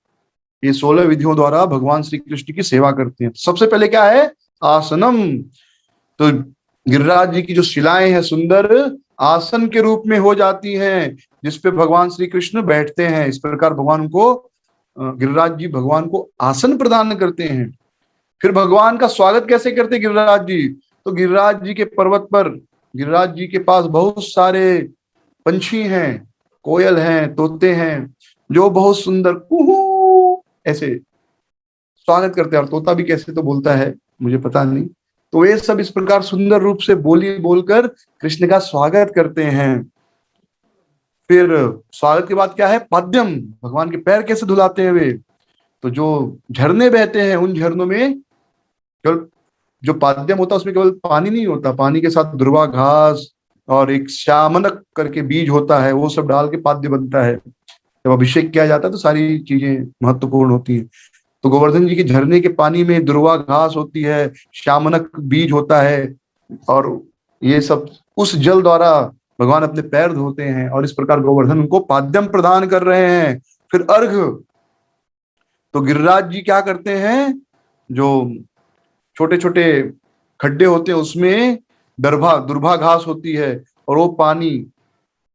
ये 16 विधियों द्वारा भगवान श्री कृष्ण की सेवा करते हैं। सबसे पहले क्या है? आसनम। तो गिरिराज जी की जो शिलाएं हैं सुंदर आसन के रूप में हो जाती हैं, जिसपे भगवान श्री कृष्ण बैठते हैं। इस प्रकार भगवान को गिरिराज जी भगवान को आसन प्रदान करते हैं। फिर भगवान का स्वागत कैसे करते गिरिराज जी? तो गिरिराज जी के पर्वत पर गिरिराज जी के पास बहुत सारे पंछी हैं, कोयल हैं, तोते हैं, जो बहुत सुंदर कुहू ऐसे स्वागत करते हैं। और तोता भी कैसे तो बोलता है मुझे पता नहीं। तो ये सब इस प्रकार सुंदर रूप से बोली बोलकर कृष्ण का स्वागत करते हैं। फिर स्वागत के बाद क्या है? पाद्यम, भगवान के पैर कैसे धुलाते हैं वे? तो जो झरने बहते हैं उन झरनों में केवल जो पाद्यम होता है उसमें केवल पानी नहीं होता, पानी के साथ दुर्वा घास और एक श्यामनक करके बीज होता है, वो सब डाल के पाद्य बनता है। जब अभिषेक किया जाता है तो सारी चीजें महत्वपूर्ण होती है। तो गोवर्धन जी के झरने के पानी में दुर्वा घास होती है, श्यामनक बीज होता है, और ये सब उस जल द्वारा भगवान अपने पैर धोते हैं, और इस प्रकार गोवर्धन उनको पाद्यम प्रदान कर रहे हैं। फिर अर्घ, तो गिरिराज जी क्या करते हैं, जो छोटे छोटे खड्डे होते हैं उसमें दरभा दुर्भा घास होती है, और वो पानी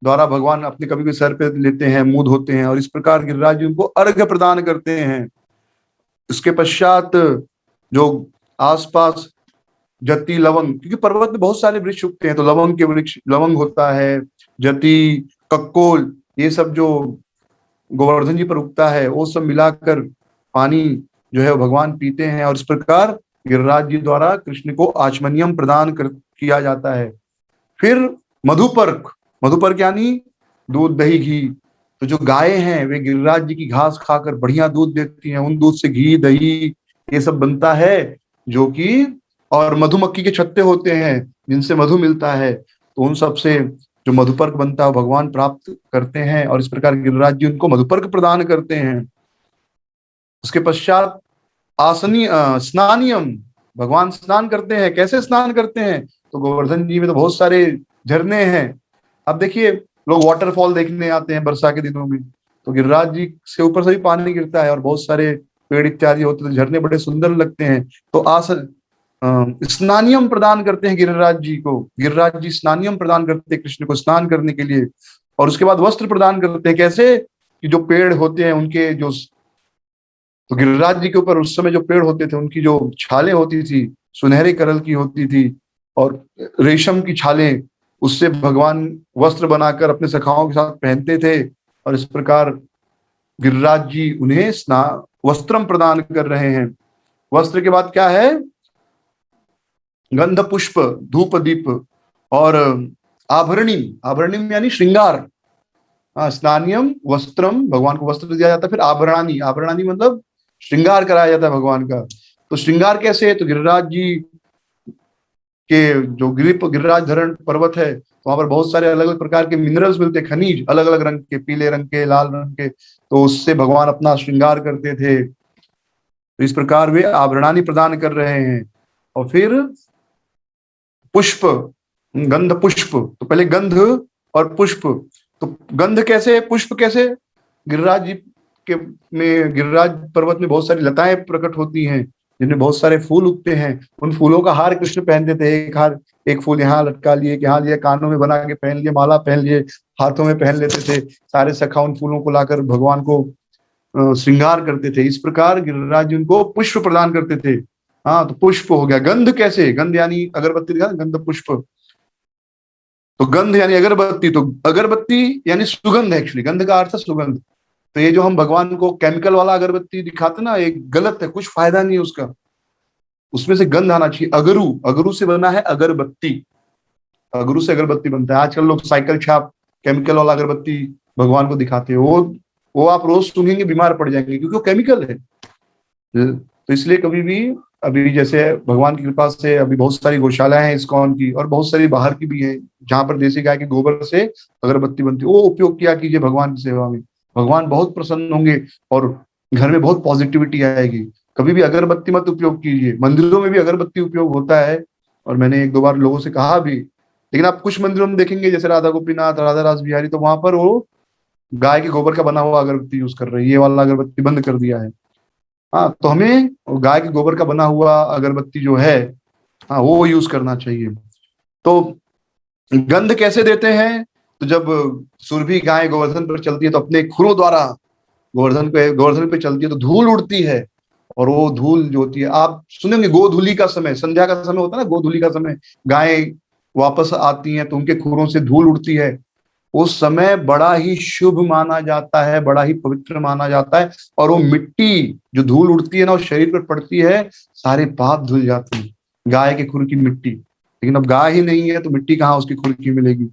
द्वारा भगवान अपने कभी भी सर पे लेते हैं, मुंह धोते हैं, और इस प्रकार गिरिराज जी उनको अर्घ प्रदान करते हैं। उसके पश्चात जो आसपास जति लवंग, क्योंकि पर्वत में बहुत सारे वृक्ष उगते हैं, तो लवंग के वृक्ष, लवंग होता है, जति, कक्कोल, ये सब जो गोवर्धन जी पर उगता है, वो सब मिलाकर पानी जो है भगवान पीते हैं, और इस प्रकार गिरिराज जी द्वारा कृष्ण को आचमनियम प्रदान किया जाता है। फिर मधुपर्क, मधुपर्क यानी दूध दही घी। तो जो गायें हैं वे गिरिराज जी की घास खाकर बढ़िया दूध देती हैं, उन दूध से घी दही ये सब बनता है, जो कि, और मधुमक्खी के छत्ते होते हैं जिनसे मधु मिलता है, तो उन सब से जो मधुपर्क बनता है भगवान प्राप्त करते हैं, और इस प्रकार गिरिराज जी उनको मधुपर्क प्रदान करते हैं। उसके पश्चात आसनी स्नानियम, भगवान स्नान करते हैं। कैसे स्नान करते हैं, तो गोवर्धन जी में तो बहुत सारे झरने हैं। अब देखिए, लोग वाटरफॉल देखने आते हैं वर्षा के दिनों में, तो गिरिराज जी से ऊपर से भी पानी गिरता है, और बहुत सारे पेड़ इत्यादि होते हैं, तो झरने बड़े सुंदर लगते हैं। तो स्नानियम प्रदान करते हैं गिरिराज जी को, गिरिराज जी स्नानियम प्रदान करते हैं कृष्ण को स्नान करने के लिए। और उसके बाद वस्त्र प्रदान करते हैं। कैसे, कि जो पेड़ होते हैं उनके जो, तो गिरिराज जी के ऊपर उस समय जो पेड़ होते थे उनकी जो छालें होती थी सुनहरे कलर की होती थी, और रेशम की छालें, उससे भगवान वस्त्र बनाकर अपने सखाओं के साथ पहनते थे, और इस प्रकार गिरिराज जी उन्हें वस्त्रम प्रदान कर रहे हैं। वस्त्र के बाद क्या है, गंध पुष्प धूप दीप और आभरणिम, आभरणिम यानी श्रृंगार। हाँ, स्नानियम वस्त्रम, भगवान को वस्त्र दिया जाता है। फिर आभरणानी, आभरणानी मतलब श्रृंगार कराया जाता है भगवान का। तो श्रृंगार कैसे है, तो गिरिराज जी के जो गिरिराज धरण पर्वत है, तो वहां पर बहुत सारे अलग अलग प्रकार के मिनरल्स मिलते हैं, खनिज अलग अलग रंग के, पीले रंग के, लाल रंग के, तो उससे भगवान अपना श्रृंगार करते थे। तो इस प्रकार वे आभरणानी प्रदान कर रहे हैं। और फिर पुष्प, गंध पुष्प, तो पहले गंध और पुष्प। तो गंध कैसे, पुष्प कैसे, गिरिराज जी के में, गिरिराज पर्वत में बहुत सारी लताएं प्रकट होती हैं जिनमें बहुत सारे फूल उगते हैं। उन फूलों का हार कृष्ण पहनते थे, एक हार, एक फूल यहाँ लटका लिए, यहाँ लिए, कानों में बना के पहन लिए, माला पहन लिए, हाथों में पहन लेते थे। सारे सखा उन फूलों को लाकर भगवान को श्रृंगार करते थे। इस प्रकार गिरिराज जी उनको पुष्प प्रदान करते थे। हाँ, तो पुष्प हो गया। गंध कैसे, गंध यानी अगरबत्ती, दिखा गंध पुष्प, तो गंध यानी अगरबत्ती, तो अगरबत्ती यानी सुगंध, एक्चुअली गंध का अर्थ है सुगंध। तो ये जो हम भगवान को केमिकल वाला अगरबत्ती दिखाते ना, एक गलत है, कुछ फायदा नहीं है उसका, उसमें से गंध आना चाहिए। अगरू, अगरू से बना है अगरबत्ती, अगरू से अगरबत्ती बनता है। आजकल लोग साइकिल छाप केमिकल वाला अगरबत्ती भगवान को दिखाते हैं, वो आप रोज सूंघेंगे बीमार पड़ जाएंगे, क्योंकि वो केमिकल है। तो इसलिए कभी भी, अभी जैसे भगवान की कृपा से अभी बहुत सारी गौशालाएं हैं इस्कॉन की, और बहुत सारी बाहर की भी है, जहां पर देसी गाय के गोबर से अगरबत्ती बनती है, वो उपयोग किया कीजिए भगवान की सेवा में। भगवान बहुत प्रसन्न होंगे, और घर में बहुत पॉजिटिविटी आएगी। कभी भी अगरबत्ती मत उपयोग कीजिए। मंदिरों में भी अगरबत्ती उपयोग होता है, और मैंने एक दो बार लोगों से कहा भी, लेकिन आप कुछ मंदिरों में देखेंगे जैसे राधा गोपीनाथ, राधा रास बिहारी, तो वहां पर वो गाय के गोबर का बना हुआ अगरबत्ती यूज कर रहे हैं, ये वाला अगरबत्ती बंद कर दिया है। हाँ, तो हमें गाय के गोबर का बना हुआ अगरबत्ती जो है, हाँ, वो यूज करना चाहिए। तो गंध कैसे देते हैं, तो जब सुरभि गाय गोवर्धन पर चलती है तो अपने खुरों द्वारा गोवर्धन पे चलती है, तो धूल उड़ती है। और वो धूल जो होती है, आप सुनेंगे गोधूली का समय, संध्या का समय होता है ना, गोधूली का समय, गाय वापस आती हैं तो उनके खुरों से धूल उड़ती है। उस समय बड़ा ही शुभ माना जाता है, बड़ा ही पवित्र माना जाता है। और वो मिट्टी जो धूल उड़ती है ना, वो शरीर पर पड़ती है, सारे पाप धुल जाते हैं, गाय के खुर की मिट्टी। लेकिन अब गाय ही नहीं है तो मिट्टी कहाँ उसकी खुर की मिलेगी।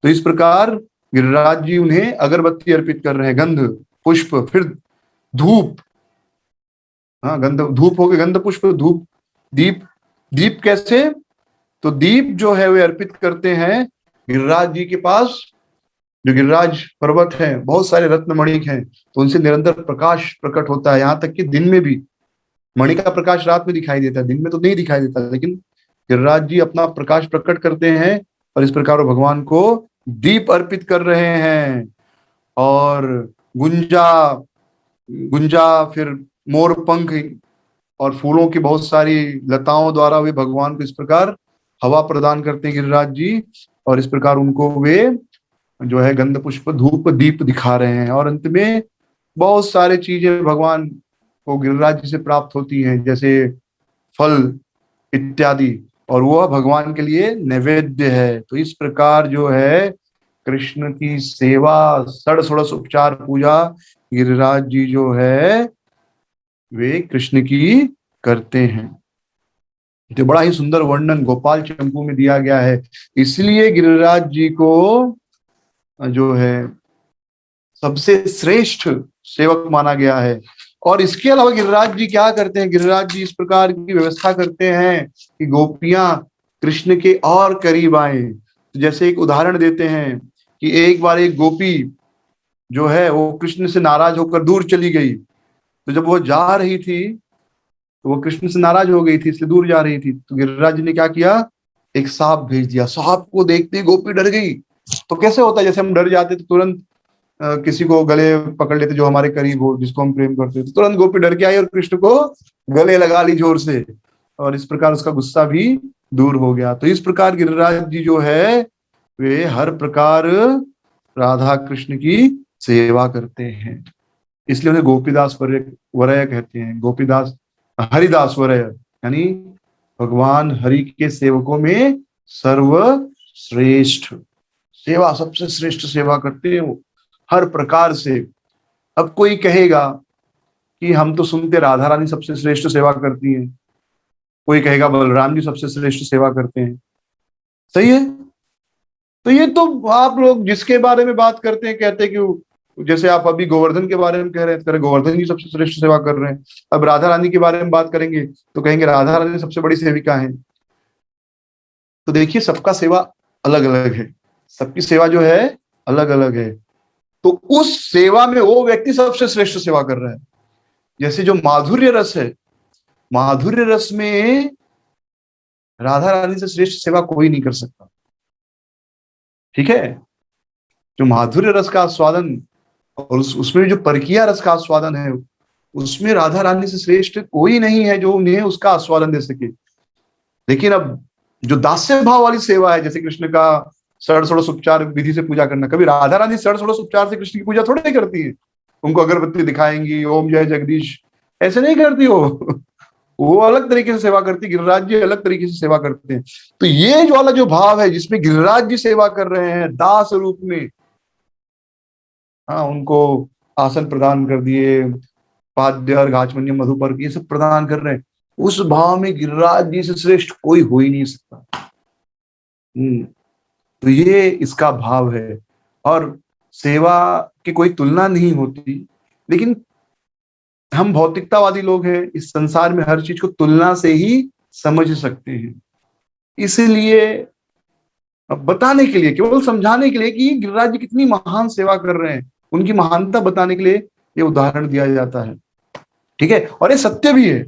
तो इस प्रकार गिरिराज जी उन्हें अगरबत्ती अर्पित कर रहे हैं, गंध पुष्प, फिर धूप। हाँ, गंध धूप हो गए, गंध पुष्प धूप, दीप। दीप कैसे, तो दीप जो है वे अर्पित करते हैं गिरिराज जी के पास जो गिरिराज पर्वत है, बहुत सारे रत्न मणिक हैं, तो उनसे निरंतर प्रकाश प्रकट होता है, यहाँ तक कि दिन में भी। मणि का प्रकाश रात में दिखाई देता है, दिन में तो नहीं दिखाई देता, लेकिन गिरिराज जी अपना प्रकाश प्रकट करते हैं और इस प्रकार वो भगवान को दीप अर्पित कर रहे हैं। और गुंजा गुंजा फिर मोर पंख और फूलों की बहुत सारी लताओं द्वारा वे भगवान को इस प्रकार हवा प्रदान करते हैं गिरिराज जी, और इस प्रकार उनको वे जो है गंध पुष्प धूप दीप दिखा रहे हैं। और अंत में बहुत सारे चीजें भगवान को गिरिराज जी से प्राप्त होती हैं, जैसे फल इत्यादि, और वह भगवान के लिए नैवेद्य है। तो इस प्रकार जो है कृष्ण की सेवा, षोडश उपचार पूजा गिरिराज जी जो है वे कृष्ण की करते हैं। तो बड़ा ही सुंदर वर्णन गोपाल चंपू में दिया गया है। इसलिए गिरिराज जी को जो है सबसे श्रेष्ठ सेवक माना गया है। और इसके अलावा गिरिराज जी क्या करते हैं, गिरिराज जी इस प्रकार की व्यवस्था करते हैं कि गोपियां कृष्ण के और करीब आए। तो जैसे एक उदाहरण देते हैं कि एक बार एक गोपी जो है वो कृष्ण से नाराज होकर दूर चली गई। तो जब वो जा रही थी तो वो कृष्ण से नाराज हो गई थी, इसलिए दूर जा रही थी। तो गिरिराज जी ने क्या किया, एक सांप भेज दिया। सांप को देखते ही गोपी डर गई। तो कैसे होता है, जैसे हम डर जाते तो तुरंत किसी को गले पकड़ लेते जो हमारे करीब हो, जिसको हम प्रेम करते, तो तुरंत गोपी डर के आई और कृष्ण को गले लगा ली जोर से, और इस प्रकार उसका गुस्सा भी दूर हो गया। तो इस प्रकार गिरिराज जी जो है वे हर प्रकार राधा कृष्ण की सेवा करते हैं। इसलिए उन्हें गोपीदास वरय कहते हैं, गोपीदास हरिदास वरय, यानी भगवान हरि के सेवकों में सर्वश्रेष्ठ सेवा, सबसे श्रेष्ठ सेवा करते हैं वो हर प्रकार से। अब कोई कहेगा कि हम तो सुनते राधा रानी सबसे श्रेष्ठ सेवा करती हैं, कोई कहेगा बलराम जी सबसे श्रेष्ठ सेवा करते हैं, सही है। तो ये तो आप लोग जिसके बारे में बात करते हैं कहते हैं कि जैसे आप अभी गोवर्धन के बारे में कह रहे हैं, गोवर्धन जी सबसे श्रेष्ठ सेवा कर रहे हैं। अब राधा रानी के बारे में बात करेंगे तो कहेंगे राधा रानी सबसे बड़ी सेविका है। तो देखिए सबका सेवा अलग अलग है, सबकी सेवा जो है अलग अलग है। तो उस सेवा में वो व्यक्ति सबसे श्रेष्ठ सेवा कर रहा है। जैसे जो माधुर्य रस है, माधुर्य रस में राधा रानी से श्रेष्ठ सेवा कोई नहीं कर सकता, ठीक है। जो माधुर्य रस का आस्वादन और उसमें जो परकिया रस का आस्वादन है, उसमें राधा रानी से श्रेष्ठ कोई नहीं है जो उन्हें उसका आस्वादन दे सके। लेकिन अब जो दास्य भाव वाली सेवा है, जैसे कृष्ण का षोडश उपचार विधि से पूजा करना, कभी राधा रानी षोडश उपचार से कृष्ण की पूजा थोड़ी नहीं करती है। उनको अगरबत्ती दिखाएंगी, ओम जय जगदीश, ऐसे नहीं करती वो अलग तरीके से सेवा करती, गिरिराज जी अलग तरीके से सेवा करते हैं। तो ये जो वाला जो भाव है जिसमें गिरिराज जी सेवा कर रहे हैं दास रूप में, हाँ, उनको आसन प्रदान कर दिए, पाद्य अर्घाचमन्य मधुपर्क ये सब प्रदान कर रहे हैं, उस भाव में गिरिराज जी से श्रेष्ठ कोई हो ही नहीं सकता। तो ये इसका भाव है। और सेवा की कोई तुलना नहीं होती, लेकिन हम भौतिकतावादी लोग हैं, इस संसार में हर चीज को तुलना से ही समझ सकते हैं। इसलिए बताने के लिए, केवल समझाने के लिए कि गिरिराज जी कितनी महान सेवा कर रहे हैं, उनकी महानता बताने के लिए ये उदाहरण दिया जाता है, ठीक है। और ये सत्य भी है,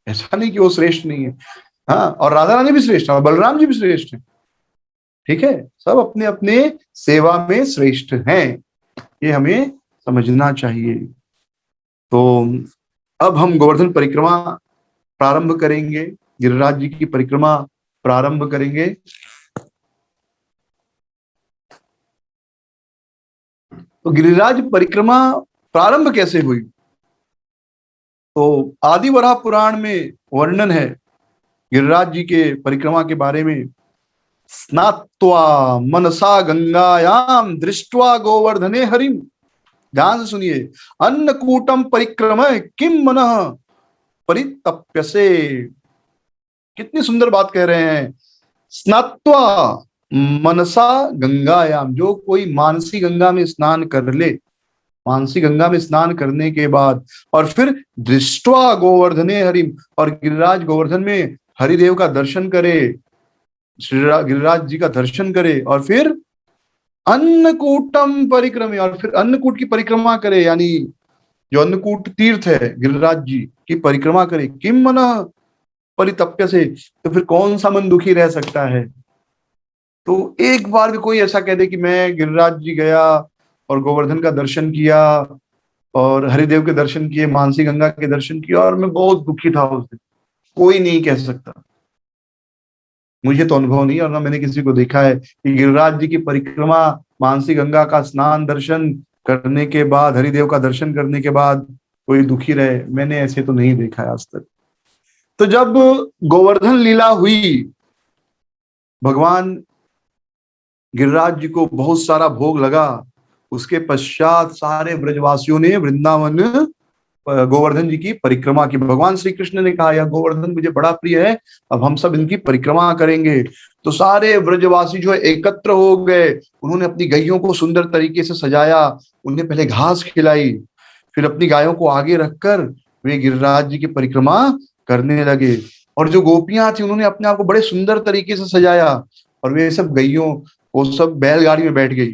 ऐसा नहीं कि वो श्रेष्ठ नहीं है। हाँ, और राधा रानी भी श्रेष्ठ है और बलराम जी भी श्रेष्ठ है, ठीक है। सब अपने अपने सेवा में श्रेष्ठ हैं, ये हमें समझना चाहिए। तो अब हम गोवर्धन परिक्रमा प्रारंभ करेंगे, गिरिराज जी की परिक्रमा प्रारंभ करेंगे। तो गिरिराज परिक्रमा प्रारंभ कैसे हुई, तो आदि वराह पुराण में वर्णन है गिरिराज जी के परिक्रमा के बारे में। स्नात्वा मनसा गंगायाम दृष्ट्वा गोवर्धने हरिम, ध्यान से सुनिए, अन्नकूटम परिक्रम किम मनः परितप्यसे। कितनी सुंदर बात कह रहे हैं। स्नात्वा मनसा गंगायाम, जो कोई मानसी गंगा में स्नान कर ले, मानसी गंगा में स्नान करने के बाद और फिर दृष्ट्वा गोवर्धने हरिम, और गिरिराज गोवर्धन में हरिदेव का दर्शन करे, गिरिराज जी का दर्शन करे और फिर अन्नकूटम परिक्रमे, और फिर अन्नकूट की परिक्रमा करे, यानी जो अन्नकूट तीर्थ है गिरिराज जी की परिक्रमा करे। किम मन परितप्य से, तो फिर कौन सा मन दुखी रह सकता है। तो एक बार भी कोई ऐसा कह दे कि मैं गिरिराज जी गया और गोवर्धन का दर्शन किया और हरिदेव के दर्शन किए, मानसी गंगा के दर्शन किए और मैं बहुत दुखी था उस दिन, कोई नहीं कह सकता। मुझे तो अनुभव नहीं और ना मैंने किसी को देखा है कि गिरिराज जी की परिक्रमा, मानसी गंगा का स्नान दर्शन करने के बाद, हरिदेव का दर्शन करने के बाद कोई दुखी रहे। मैंने ऐसे तो नहीं देखा है आज तक। तो जब गोवर्धन लीला हुई, भगवान गिरिराज जी को बहुत सारा भोग लगा, उसके पश्चात सारे ब्रजवासियों ने वृंदावन गोवर्धन जी की परिक्रमा की। भगवान श्री कृष्ण ने कहा यह गोवर्धन मुझे बड़ा प्रिय है, अब हम सब इनकी परिक्रमा करेंगे। तो सारे ब्रजवासी जो है एकत्र हो गए, उन्होंने अपनी गैयों को सुंदर तरीके से सजाया, उन्हें पहले घास खिलाई, फिर अपनी गायों को आगे रखकर वे गिरिराज जी की परिक्रमा करने लगे। और जो गोपियां थी उन्होंने अपने आप को बड़े सुंदर तरीके से सजाया और वे सब गैयों वो सब बैलगाड़ी में बैठ गई।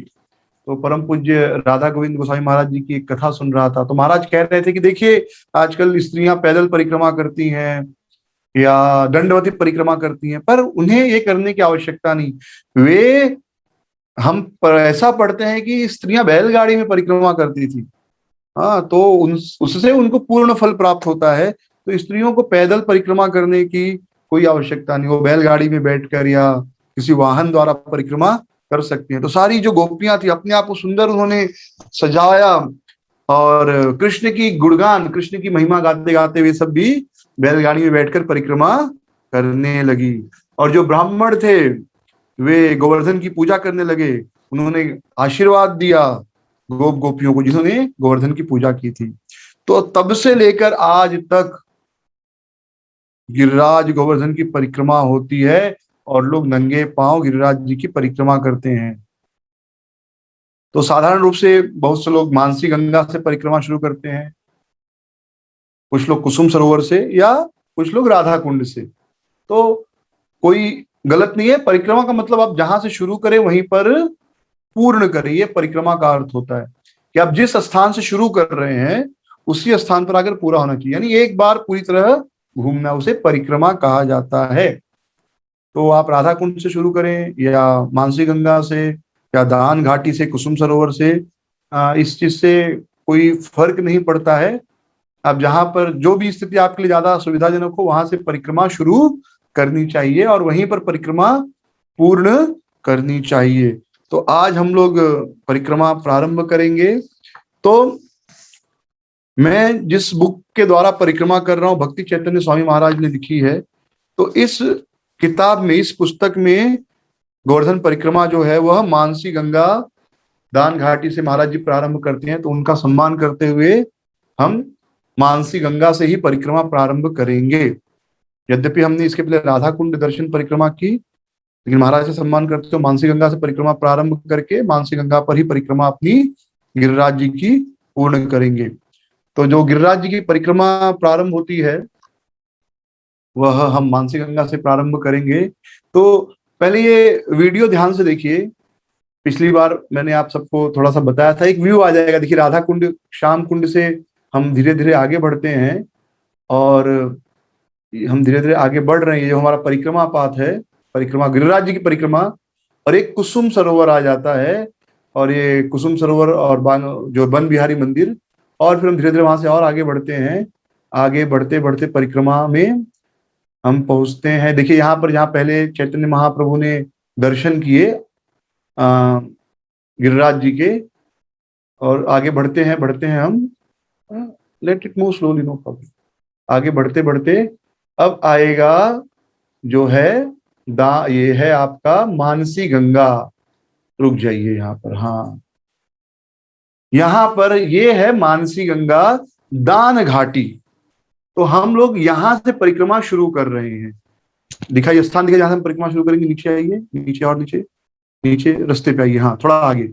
तो परम पूज्य राधा गोविंद गोस्वामी महाराज जी की एक कथा सुन रहा था, तो महाराज कह रहे थे कि देखिए आजकल स्त्रियां पैदल परिक्रमा करती हैं या दंडवती परिक्रमा करती हैं, पर उन्हें ये करने की आवश्यकता नहीं। वे हम पर ऐसा पढ़ते हैं कि स्त्रियां बैलगाड़ी में परिक्रमा करती थी। हाँ, तो उससे उनको पूर्ण फल प्राप्त होता है। तो स्त्रियों को पैदल परिक्रमा करने की कोई आवश्यकता नहीं, वो बैलगाड़ी में बैठकर या किसी वाहन द्वारा परिक्रमा कर सकती हैं। तो सारी जो गोपियां थी अपने आप को सुंदर उन्होंने सजाया और कृष्ण की गुणगान, कृष्ण की महिमा गाते गाते वे सब भी बैलगाड़ी में बैठकर परिक्रमा करने लगी। और जो ब्राह्मण थे वे गोवर्धन की पूजा करने लगे, उन्होंने आशीर्वाद दिया गोपियों को जिन्होंने गोवर्धन की पूजा की थी। तो तब से लेकर आज तक गिरिराज गोवर्धन की परिक्रमा होती है और लोग नंगे पांव गिरिराज जी की परिक्रमा करते हैं। तो साधारण रूप से बहुत से लोग मानसी गंगा से परिक्रमा शुरू करते हैं, कुछ लोग कुसुम सरोवर से या कुछ लोग राधा कुंड से। तो कोई गलत नहीं है, परिक्रमा का मतलब आप जहां से शुरू करें वहीं पर पूर्ण करें, ये परिक्रमा का अर्थ होता है कि आप जिस स्थान से शुरू कर रहे हैं उसी स्थान पर आकर पूरा होना चाहिए, यानी एक बार पूरी तरह घूमना, उसे परिक्रमा कहा जाता है। तो आप राधा कुंड से शुरू करें या मानसी गंगा से या दान घाटी से, कुसुम सरोवर से, इस चीज से कोई फर्क नहीं पड़ता है। आप जहां पर जो भी स्थिति आपके लिए ज्यादा सुविधाजनक हो वहां से परिक्रमा शुरू करनी चाहिए और वहीं पर परिक्रमा पूर्ण करनी चाहिए। तो आज हम लोग परिक्रमा प्रारंभ करेंगे। तो मैं जिस बुक के द्वारा परिक्रमा कर रहा हूँ भक्ति चैतन्य स्वामी महाराज ने लिखी है, तो इस किताब में, इस पुस्तक में गोवर्धन परिक्रमा जो है वह मानसी गंगा दान घाटी से महाराज जी प्रारंभ करते हैं। तो उनका सम्मान करते हुए हम मानसी गंगा से ही परिक्रमा प्रारंभ करेंगे। यद्यपि हमने इसके पहले राधा कुंड दर्शन परिक्रमा की, लेकिन महाराज से सम्मान करते हुए मानसी गंगा से परिक्रमा प्रारंभ करके मानसी गंगा पर ही परिक्रमा अपनी गिरिराज जी की पूर्ण करेंगे। तो जो गिरिराज जी की परिक्रमा प्रारंभ होती है वह हम मानसी गंगा से प्रारंभ करेंगे। तो पहले ये वीडियो ध्यान से देखिए। पिछली बार मैंने आप सबको थोड़ा सा बताया था, एक व्यू आ जाएगा। देखिए राधा कुंड, श्याम कुंड से हम धीरे धीरे आगे बढ़ते हैं और हम धीरे धीरे आगे बढ़ रहे हैं। जो हमारा परिक्रमा पाथ है, परिक्रमा गिरिराज जी की परिक्रमा, और एक कुसुम सरोवर आ जाता है और ये कुसुम सरोवर और जो वन बिहारी मंदिर, और फिर हम धीरे धीरे वहां से और आगे बढ़ते हैं। आगे बढ़ते बढ़ते परिक्रमा में हम पहुंचते हैं। देखिए यहाँ पर, जहाँ पहले चैतन्य महाप्रभु ने दर्शन किए गिरिराज जी के, और आगे बढ़ते हैं हम। Let it move slowly, no problem. आगे बढ़ते बढ़ते अब आएगा जो है ये है आपका मानसी गंगा। रुक जाइए यहाँ पर, हाँ यहाँ पर ये है मानसी गंगा दान घाटी। तो हम लोग यहाँ से परिक्रमा शुरू कर रहे हैं। दिखाइए स्थान, दिखाइए जहां से हम परिक्रमा शुरू करेंगे। नीचे आइए, नीचे और नीचे, नीचे रास्ते पे आइए, हाँ थोड़ा आगे,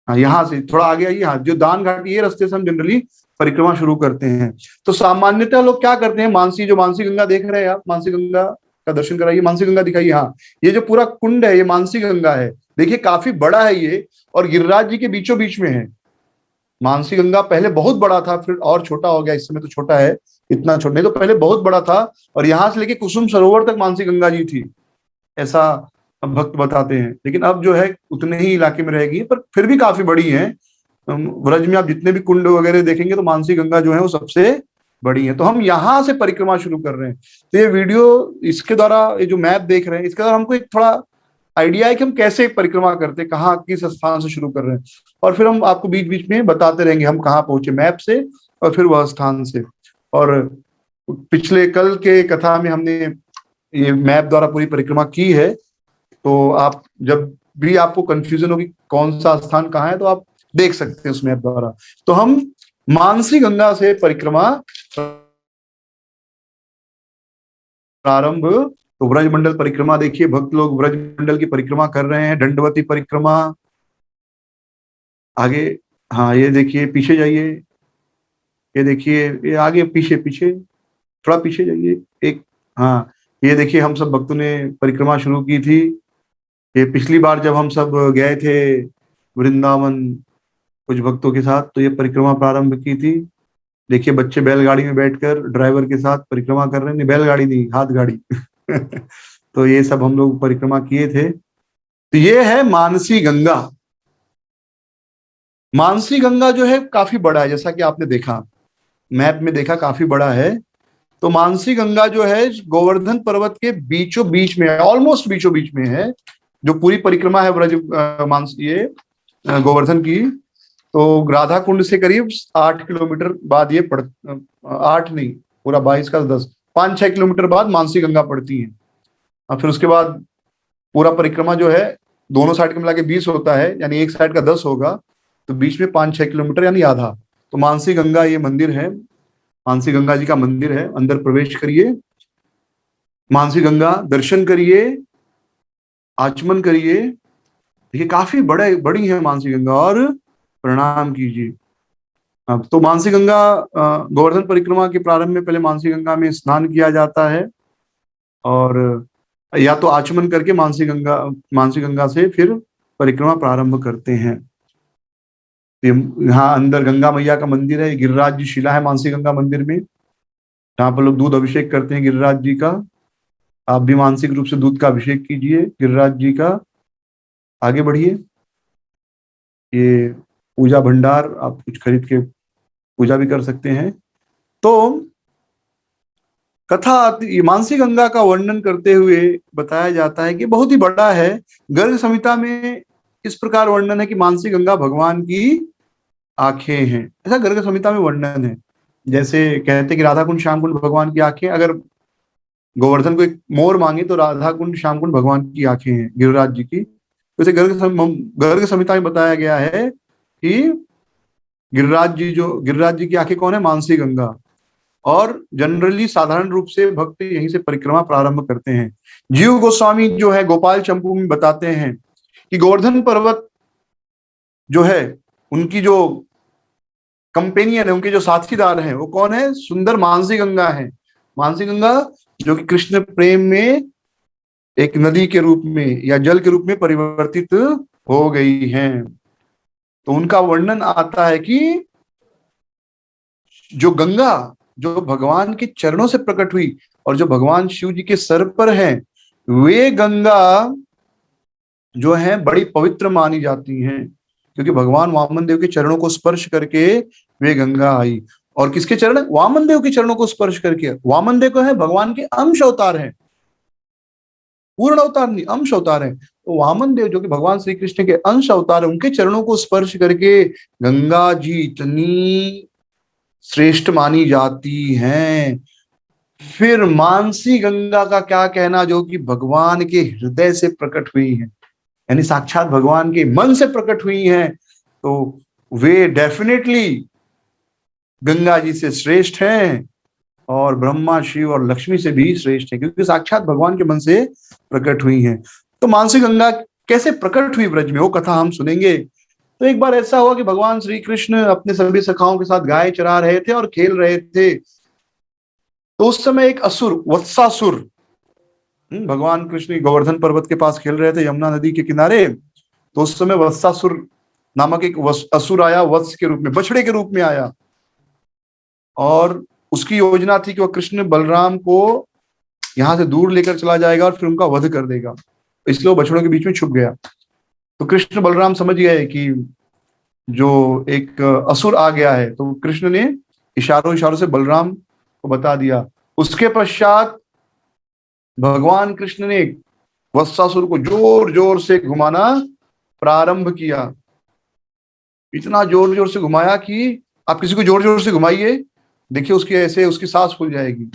हाँ यहाँ से थोड़ा आगे आइए। हाँ, जो दान घाटी, ये रास्ते से हम जनरली परिक्रमा शुरू करते हैं। तो सामान्यतः लोग क्या करते हैं, मानसी गंगा देख रहे हैं आप, मानसी गंगा का दर्शन कराइए, मानसी गंगा दिखाइए। हाँ, ये जो पूरा कुंड है ये मानसी गंगा है, देखिए काफी बड़ा है ये, और गिरिराज जी के बीचों बीच में है। मानसी गंगा पहले बहुत बड़ा था, फिर और छोटा हो गया, इस समय तो छोटा है, इतना छोटा नहीं तो पहले बहुत बड़ा था, और यहाँ से लेके कुसुम सरोवर तक मानसी गंगा जी थी, ऐसा भक्त बताते हैं। लेकिन अब जो है उतने ही इलाके में रहेगी, पर फिर भी काफी बड़ी है। ब्रज में आप जितने भी कुंड वगैरह देखेंगे तो मानसी गंगा जो है वो सबसे बड़ी है। तो हम यहाँ से परिक्रमा शुरू कर रहे हैं। तो ये वीडियो, इसके द्वारा, ये जो मैप देख रहे हैं, इसके द्वारा हमको एक थोड़ा आइडिया है कि हम कैसे परिक्रमा करते हैं, कहाँ किस स्थान से शुरू कर रहे हैं, और फिर हम आपको बीच बीच में बताते रहेंगे हम कहाँ पहुंचे मैप से, और फिर वह स्थान से। और पिछले कल के कथा में हमने ये मैप द्वारा पूरी परिक्रमा की है, तो आप जब भी आपको कंफ्यूजन होगी कौन सा स्थान कहाँ है, तो आप देख सकते हैं उस मैप द्वारा। तो हम मानसी गंगा से परिक्रमा प्रारंभ। तो ब्रजमंडल परिक्रमा देखिए, भक्त लोग ब्रजमंडल की परिक्रमा कर रहे हैं, दंडवती परिक्रमा। आगे, हाँ ये देखिए, पीछे जाइए, ये देखिए, ये आगे पीछे पीछे थोड़ा पीछे जाइए एक। हाँ, ये देखिए हम सब भक्तों ने परिक्रमा शुरू की थी। ये पिछली बार जब हम सब गए थे वृंदावन कुछ भक्तों के साथ, तो ये परिक्रमा प्रारंभ की थी। देखिए बच्चे बैलगाड़ी में बैठकर ड्राइवर के साथ परिक्रमा कर रहे हैं, नहीं बैलगाड़ी नहीं, हाथ गाड़ी तो ये सब हम लोग परिक्रमा किए थे। तो ये है मानसी गंगा। मानसी गंगा जो है काफी बड़ा है, जैसा कि आपने देखा मैप में देखा, काफी बड़ा है। तो मानसी गंगा जो है गोवर्धन पर्वत के बीचों बीच में है, ऑलमोस्ट बीचों बीच में है। जो पूरी परिक्रमा है ब्रज मानसी ये गोवर्धन की, तो राधा कुंड से करीब 8 किलोमीटर बाद ये 8 नहीं, पूरा 22 का 10, 5-6 किलोमीटर बाद मानसी गंगा पड़ती है। और फिर उसके बाद पूरा परिक्रमा जो है दोनों साइड के मिला के 20 होता है, यानी एक साइड का 10 होगा, तो बीच में 5-6 किलोमीटर यानी आधा। तो मानसी गंगा ये मंदिर है, मानसी गंगा जी का मंदिर है। अंदर प्रवेश करिए, मानसी गंगा दर्शन करिए, आचमन करिए। देखिए काफी बड़ी है मानसी गंगा, और प्रणाम कीजिए। अब तो मानसी गंगा गोवर्धन परिक्रमा के प्रारंभ में पहले मानसी गंगा में स्नान किया जाता है, और या तो आचमन करके मानसी गंगा से फिर परिक्रमा प्रारंभ करते हैं। यहाँ अंदर गंगा मैया का मंदिर है, गिरिराज जी शिला है मानसी गंगा मंदिर में, जहाँ पर लोग दूध अभिषेक करते हैं गिरिराज जी का। आप भी मानसिक रूप से दूध का अभिषेक कीजिए गिरिराज जी का। आगे बढ़िए, ये पूजा भंडार, आप कुछ खरीद के पूजा भी कर सकते हैं। तो कथा ये मानसी गंगा का वर्णन करते हुए बताया जाता है कि बहुत ही बड़ा है। गर्ग संहिता में इस प्रकार वर्णन है कि मानसी गंगा भगवान की आंखें हैं, ऐसा गर्ग संहिता में वर्णन है। जैसे कहते हैं कि राधा कुंड श्याम कुंड भगवान की आंखें, अगर गोवर्धन को एक मोर मांगे तो राधा कुंड श्याम कुंड भगवान की आंखें हैं गिरिराज जी की। वैसे गर्ग संहिता में बताया गया है कि गिरिराज जी की आंखें कौन है, मानसी गंगा। और जनरली साधारण रूप से भक्त यहीं से परिक्रमा प्रारंभ करते हैं। जीव गोस्वामी जो है गोपाल चंपू में बताते हैं कि गोवर्धन पर्वत जो है उनकी जो कंपेनियन है, उनके जो साथीदार हैं, वो कौन है, सुंदर मानसी गंगा है। मानसी गंगा जो कि कृष्ण प्रेम में एक नदी के रूप में या जल के रूप में परिवर्तित हो गई हैं। तो उनका वर्णन आता है कि जो गंगा जो भगवान के चरणों से प्रकट हुई और जो भगवान शिव जी के सर पर है, वे गंगा जो है बड़ी पवित्र मानी जाती हैं, क्योंकि भगवान वामन देव के चरणों को स्पर्श करके वे गंगा आई। और किसके चरण, वामन देव के चरणों को स्पर्श करके। वामन देव को है भगवान के अंश अवतार हैं, पूर्ण अवतार नहीं, अंश अवतार है। तो वामन देव जो कि भगवान श्री कृष्ण के अंश अवतार है, उनके चरणों को स्पर्श करके गंगा जी इतनी श्रेष्ठ मानी जाती हैं। फिर मानसी गंगा का क्या कहना, जो कि भगवान के हृदय से प्रकट हुई है, यानी साक्षात भगवान के मन से प्रकट हुई हैं। तो वे डेफिनेटली गंगा जी से श्रेष्ठ हैं, और ब्रह्मा शिव और लक्ष्मी से भी श्रेष्ठ है, क्योंकि साक्षात भगवान के मन से प्रकट हुई हैं। तो मानसी गंगा कैसे प्रकट हुई ब्रज में, वो कथा हम सुनेंगे। तो एक बार ऐसा हुआ कि भगवान श्री कृष्ण अपने सभी सखाओं के साथ गाय चरा रहे थे और खेल रहे थे। तो उस समय एक असुर, वत्सासुर, भगवान कृष्ण गोवर्धन पर्वत के पास खेल रहे थे यमुना नदी के किनारे। तो उस समय वत्सासुर नामक एक असुर आया, वत्स के रूप में, बछड़े के रूप में आया। और उसकी योजना थी कि वह कृष्ण बलराम को यहाँ से दूर लेकर चला जाएगा और फिर उनका वध कर देगा। इसलिए वो बछड़ों के बीच में छुप गया। तो कृष्ण बलराम समझ गए कि जो एक असुर आ गया है, तो कृष्ण ने इशारों इशारों से बलराम को बता दिया। उसके पश्चात भगवान कृष्ण ने वत्सासुर को जोर जोर से घुमाना प्रारंभ किया। इतना जोर जोर से घुमाया कि आप किसी को जोर जोर से घुमाइए, देखिए उसकी ऐसे उसकी सांस फूल जाएगी।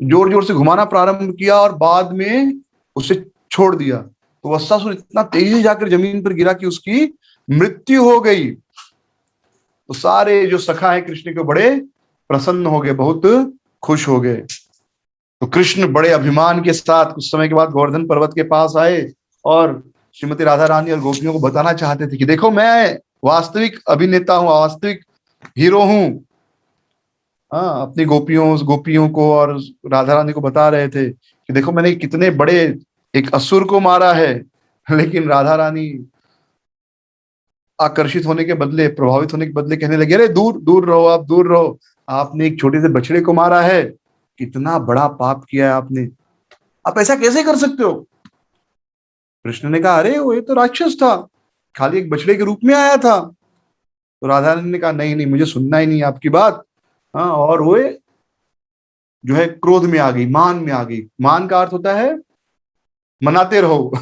जोर जोर से घुमाना प्रारंभ किया और बाद में उसे छोड़ दिया। तो वत्सासुर इतना तेजी से जाकर जमीन पर गिरा कि उसकी मृत्यु हो गई। तो सारे जो सखा है कृष्ण के बड़े प्रसन्न हो गए, बहुत खुश हो गए। तो कृष्ण बड़े अभिमान के साथ कुछ समय के बाद गोवर्धन पर्वत के पास आए और श्रीमती राधा रानी और गोपियों को बताना चाहते थे कि देखो मैं वास्तविक अभिनेता हूँ, वास्तविक हीरो हूँ। हाँ, अपनी गोपियों गोपियों को और राधा रानी को बता रहे थे कि देखो मैंने कितने बड़े एक असुर को मारा है। लेकिन राधा रानी आकर्षित होने के बदले, प्रभावित होने के बदले कहने लगे, अरे दूर दूर रहो, आप दूर रहो, आपने एक छोटे से बछड़े को मारा है, कितना बड़ा पाप किया है आपने, आप ऐसा कैसे कर सकते हो। कृष्ण ने कहा अरे वो ये तो राक्षस था, खाली एक बछड़े के रूप में आया था। तो राधा रानी ने कहा नहीं नहीं, मुझे सुनना ही नहीं आपकी बात। हाँ, और वो जो है क्रोध में आ गई, मान में आ गई। मान का अर्थ होता है मनाते रहो।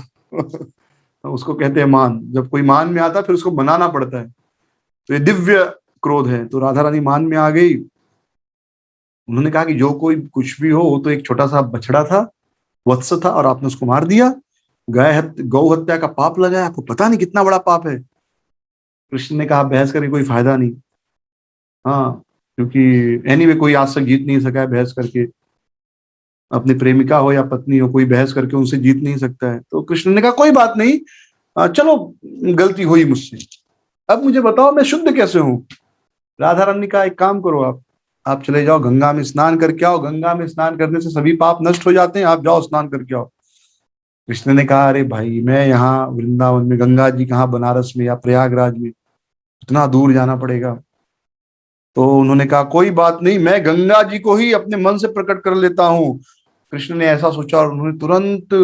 उसको कहते हैं मान। जब कोई मान में आता है फिर उसको मनाना पड़ता है। तो ये दिव्य क्रोध है। तो राधा रानी मान में आ गई। उन्होंने कहा कि जो कोई कुछ भी हो, वो तो एक छोटा सा बछड़ा था, वत्स था, और आपने उसको मार दिया। गौ हत्या का पाप लगाया, आपको पता नहीं कितना बड़ा पाप है। कृष्ण ने कहा बहस करके कोई फायदा नहीं। हाँ, क्योंकि एनीवे कोई आज तक जीत नहीं सका है बहस करके। अपनी प्रेमिका हो या पत्नी हो, कोई बहस करके उनसे जीत नहीं सकता है। तो कृष्ण ने कहा कोई बात नहीं, चलो गलती हुई मुझसे, अब मुझे बताओ मैं शुद्ध कैसे हूँ। राधा रानी का एक काम करो, आप चले जाओ गंगा में स्नान करके आओ। गंगा में स्नान करने से सभी पाप नष्ट हो जाते हैं, आप जाओ स्नान करके आओ। कृष्ण ने कहा अरे भाई, मैं यहाँ वृंदावन में, गंगा जी कहाँ बनारस में या प्रयागराज में, इतना दूर जाना पड़ेगा। तो उन्होंने कहा कोई बात नहीं, मैं गंगा जी को ही अपने मन से प्रकट कर लेता हूँ। कृष्ण ने ऐसा सोचा और उन्होंने तुरंत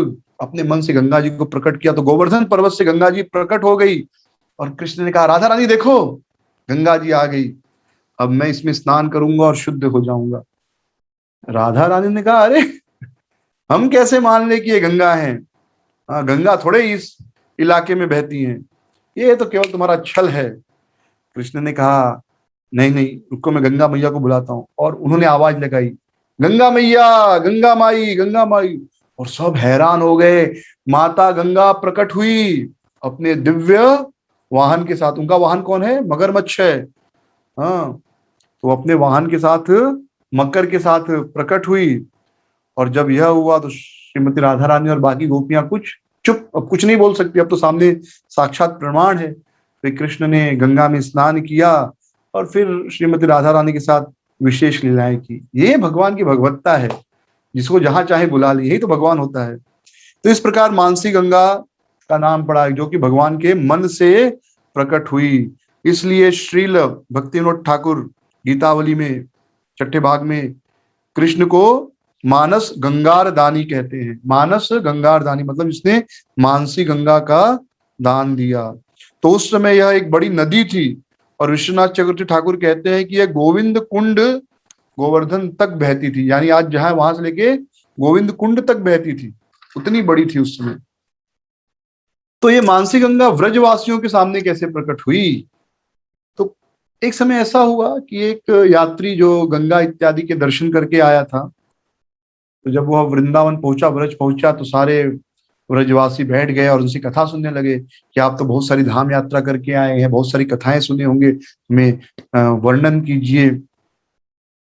अपने मन से गंगा जी को प्रकट किया। तो गोवर्धन पर्वत से गंगा जी प्रकट हो गई। और कृष्ण ने कहा राधा रानी देखो, गंगा जी आ गई, अब मैं इसमें स्नान करूंगा और शुद्ध हो जाऊंगा। राधा रानी ने कहा अरे, हम कैसे मान ले कि ये गंगा है। हाँ, गंगा थोड़े इस इलाके में बहती हैं, ये तो केवल तुम्हारा छल है। कृष्ण ने कहा नहीं नहीं, रुको, मैं गंगा मैया को बुलाता हूँ। और उन्होंने आवाज लगाई, गंगा मैया, गंगा माई, गंगा माई। और सब हैरान हो गए। माता गंगा प्रकट हुई अपने दिव्य वाहन के साथ। उनका वाहन कौन है? मगरमच्छ है। हाँ, तो अपने वाहन के साथ, मकर के साथ प्रकट हुई। और जब यह हुआ तो श्रीमती राधा रानी और बाकी गोपियां कुछ चुप, अब कुछ नहीं बोल सकती, अब तो सामने साक्षात प्रमाण है। फिर कृष्ण ने गंगा में स्नान किया और फिर श्रीमती राधा रानी के साथ विशेष लीलाएं की। ये भगवान की भगवत्ता है, जिसको जहां चाहे बुला ले, यही तो भगवान होता है। तो इस प्रकार मानसी गंगा का नाम पड़ा, जो कि भगवान के मन से प्रकट हुई। इसलिए श्रील भक्तिविनोद ठाकुर गीतावली में छठे भाग में कृष्ण को मानस गंगार दानी कहते हैं। मानस गंगार दानी मतलब इसने मानसी गंगा का दान दिया। तो उस समय यह एक बड़ी नदी थी और विश्वनाथ चक्रवर्ती ठाकुर कहते हैं कि यह गोविंद कुंड गोवर्धन तक बहती थी, यानी आज जहां, वहां से लेके गोविंद कुंड तक बहती थी, उतनी बड़ी थी उस समय। तो ये मानसी गंगा व्रजवासियों के सामने कैसे प्रकट हुई? तो एक समय ऐसा हुआ कि एक यात्री जो गंगा इत्यादि के दर्शन करके आया था, तो जब वह वृंदावन पहुंचा, ब्रज पहुंचा, तो सारे ब्रजवासी बैठ गए और उनसे कथा सुनने लगे कि आप तो बहुत सारी धाम यात्रा करके आए हैं, बहुत सारी कथाएं सुने होंगे, हमें वर्णन कीजिए।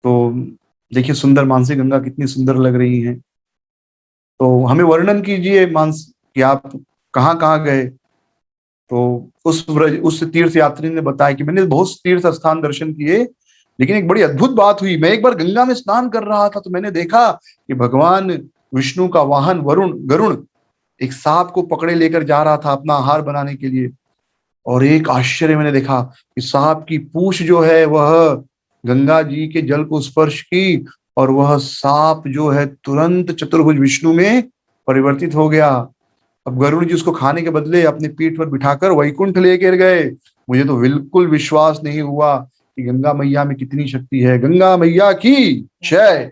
तो देखिए सुंदर मानसी गंगा कितनी सुंदर लग रही है, तो हमें वर्णन कीजिए मानस कि आप कहाँ कहाँ गए। तो उस तीर्थ यात्री ने बताया कि मैंने बहुत तीर्थ स्थान दर्शन किए, लेकिन एक बड़ी अद्भुत बात हुई। मैं एक बार गंगा में स्नान कर रहा था तो मैंने देखा कि भगवान विष्णु का वाहन वरुण गरुण एक सांप को पकड़े लेकर जा रहा था अपना आहार बनाने के लिए। और एक आश्चर्य मैंने देखा कि सांप की पूंछ जो है वह गंगा जी के जल को स्पर्श की और वह सांप जो है तुरंत चतुर्भुज विष्णु में परिवर्तित हो गया। अब गरुड़ जी उसको खाने के बदले अपने पीठ पर बिठाकर वैकुंठ लेकर गए। मुझे तो बिल्कुल विश्वास नहीं हुआ कि गंगा मैया में कितनी शक्ति है। गंगा मैया की जय।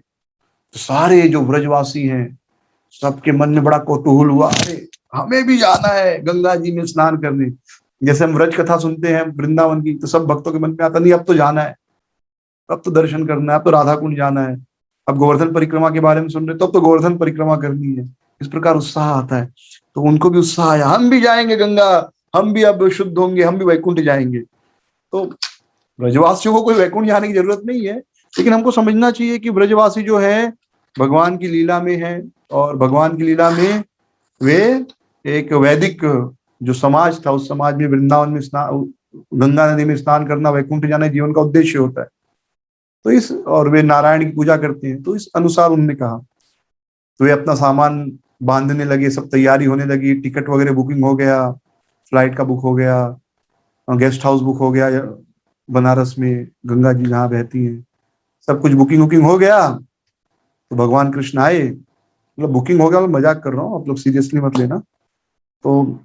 तो सारे जो ब्रजवासी हैं सबके मन में बड़ा कौतूहल हुआ, अरे हमें भी जाना है गंगा जी में स्नान करने। जैसे हम ब्रज कथा सुनते हैं वृंदावन की, तो सब भक्तों के मन में आता नहीं अब तो जाना है, अब तो दर्शन करना है, अब तो राधा कुंड जाना है। अब गोवर्धन परिक्रमा के बारे में सुन रहे तो अब तो गोवर्धन परिक्रमा करनी है। इस प्रकार उत्साह आता है। तो उनको भी उत्साह आया, हम भी जाएंगे गंगा, हम भी अब शुद्ध होंगे, हम भी वैकुंठ जाएंगे। तो ब्रजवासियों को कोई वैकुंठ जाने की जरूरत नहीं है, लेकिन हमको समझना चाहिए कि ब्रजवासी जो है भगवान की लीला में है, और भगवान की लीला में वे एक वैदिक जो समाज था उस समाज में वृंदावन में स्नान, गंगा नदी में स्नान करना, वैकुंठ जाना जीवन का उद्देश्य होता है। तो इस और वे नारायण की पूजा करते हैं, तो इस अनुसार उन्होंने कहा। तो वे अपना सामान बांधने लगे, सब तैयारी होने लगी, टिकट वगैरह बुकिंग हो गया, फ्लाइट का बुक हो गया, गेस्ट हाउस बुक हो गया बनारस में गंगा जी जहाँ बहती हैं, सब कुछ बुकिंग हो गया। तो भगवान कृष्ण आए, मतलब बुकिंग हो गया, मैं मजाक कर रहा हूँ, आप लोग सीरियसली मत लेना। तो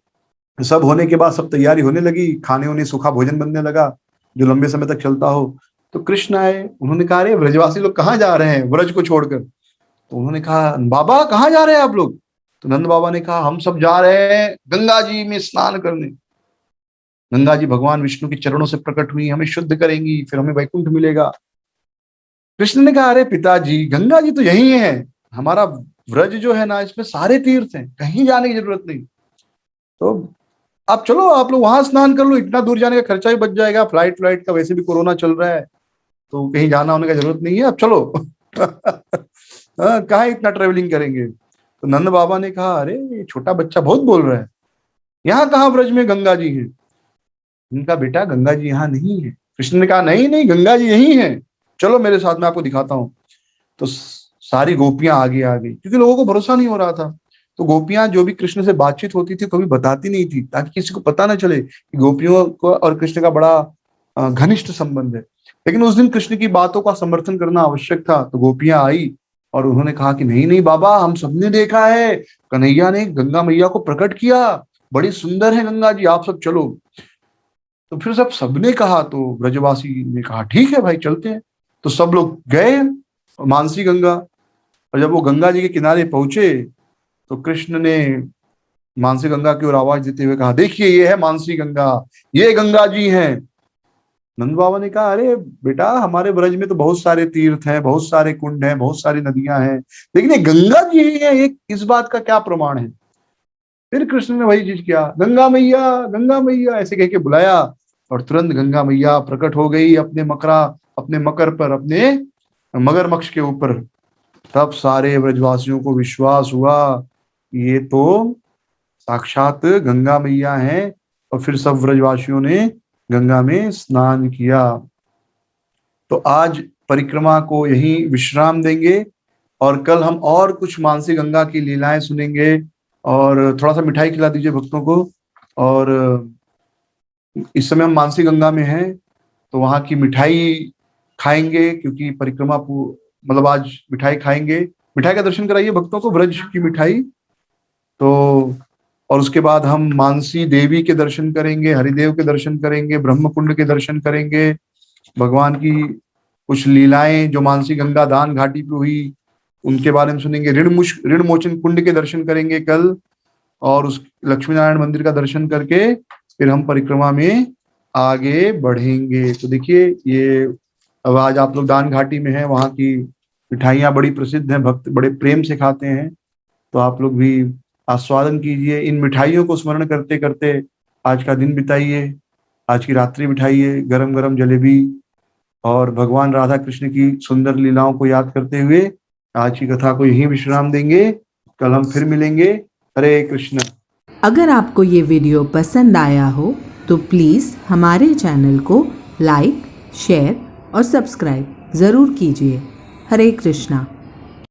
सब होने के बाद सब तैयारी होने लगी, खाने होने सूखा भोजन बनने लगा जो लंबे समय तक चलता हो। तो कृष्ण आए, उन्होंने कहा अरे ब्रजवासी लोग कहाँ जा रहे हैं ब्रज को छोड़कर। तो उन्होंने कहा बाबा कहाँ जा रहे हैं आप लोग। तो नंद बाबा ने कहा हम सब जा रहे हैं गंगा जी में स्नान करने। गंगा जी भगवान विष्णु के चरणों से प्रकट हुई, हमें शुद्ध करेंगी, फिर हमें वैकुंठ मिलेगा। कृष्ण ने कहा अरे पिताजी गंगा जी तो यही है, हमारा व्रज जो है ना इसमें सारे तीर्थ हैं, कहीं जाने की जरूरत नहीं। तो आप चलो, आप लोग वहां स्नान कर लो, इतना दूर जाने का खर्चा भी बच जाएगा, फ्लाइट का वैसे भी कोरोना चल रहा है तो कहीं जाना होने का जरूरत नहीं है, अब चलो। कहाँ इतना ट्रेवलिंग करेंगे। तो नंद बाबा ने कहा अरे ये छोटा बच्चा बहुत बोल रहा है, यहाँ कहाँ ब्रज में गंगा जी है। उनका बेटा गंगा जी यहाँ नहीं है। कृष्ण ने कहा नहीं नहीं गंगा जी यही है, चलो मेरे साथ में आपको दिखाता हूँ। तो सारी गोपियां आगे आ गई, क्योंकि लोगों को भरोसा नहीं हो रहा था। तो गोपियां जो भी कृष्ण से बातचीत होती थी कभी बताती नहीं थी, ताकि किसी को पता ना चले कि गोपियों को और कृष्ण का बड़ा घनिष्ठ संबंध है। लेकिन उस दिन कृष्ण की बातों का समर्थन करना आवश्यक था। तो गोपियां आई और उन्होंने कहा कि नहीं नहीं बाबा, हम सबने देखा है, कन्हैया ने गंगा मैया को प्रकट किया, बड़ी सुंदर है गंगा जी, आप सब चलो। तो फिर सबने कहा, तो ब्रजवासी ने कहा ठीक है भाई चलते हैं। तो सब लोग गए मानसी गंगा। और जब वो गंगा जी के किनारे पहुंचे तो कृष्ण ने मानसी गंगा की ओर आवाज देते हुए कहा देखिए ये है मानसी गंगा, ये गंगा जी हैं। नंद बाबा ने कहा अरे बेटा हमारे ब्रज में तो बहुत सारे तीर्थ हैं, बहुत सारे कुंड हैं, बहुत सारी नदियां हैं, लेकिन ये गंगा जी है, एक इस बात का क्या प्रमाण है। फिर कृष्ण ने वही चीज किया, गंगा मैया ऐसे कह के बुलाया, और तुरंत गंगा मैया प्रकट हो गई अपने मकर पर, अपने मगरमच्छ के ऊपर। तब सारे ब्रजवासियों को विश्वास हुआ ये तो साक्षात गंगा मैया हैं। और फिर सब ब्रजवासियों ने गंगा में स्नान किया। तो आज परिक्रमा को यहीं विश्राम देंगे, और कल हम और कुछ मानसी गंगा की लीलाएं सुनेंगे। और थोड़ा सा मिठाई खिला दीजिए भक्तों को। और इस समय हम मानसी गंगा में हैं तो वहां की मिठाई खाएंगे, क्योंकि परिक्रमा मतलब आज मिठाई खाएंगे। मिठाई का दर्शन कराइए भक्तों को, ब्रज की मिठाई। तो और उसके बाद हम मानसी देवी के दर्शन करेंगे, हरिदेव के दर्शन करेंगे, ब्रह्मकुंड के दर्शन करेंगे, भगवान की कुछ लीलाएं जो मानसी गंगा दान घाटी पे हुई उनके बारे में सुनेंगे, ऋण मोचन कुंड के दर्शन करेंगे कल, और उस लक्ष्मी नारायण मंदिर का दर्शन करके फिर हम परिक्रमा में आगे बढ़ेंगे। तो देखिए ये अब आज आप लोग दान घाटी में हैं, वहाँ की मिठाइयाँ बड़ी प्रसिद्ध हैं, भक्त बड़े प्रेम से खाते हैं। तो आप लोग भी आस्वादन कीजिए, इन मिठाइयों को स्मरण करते करते आज का दिन बिताइए, आज की रात्रि बिठाइए गरम गरम जलेबी और भगवान राधा कृष्ण की सुंदर लीलाओं को याद करते हुए आज की कथा को यहीं विश्राम देंगे। कल हम फिर मिलेंगे। हरे कृष्ण। अगर आपको ये वीडियो पसंद आया हो तो प्लीज़ हमारे चैनल को लाइक, शेयर और सब्सक्राइब ज़रूर कीजिए। हरे कृष्णा।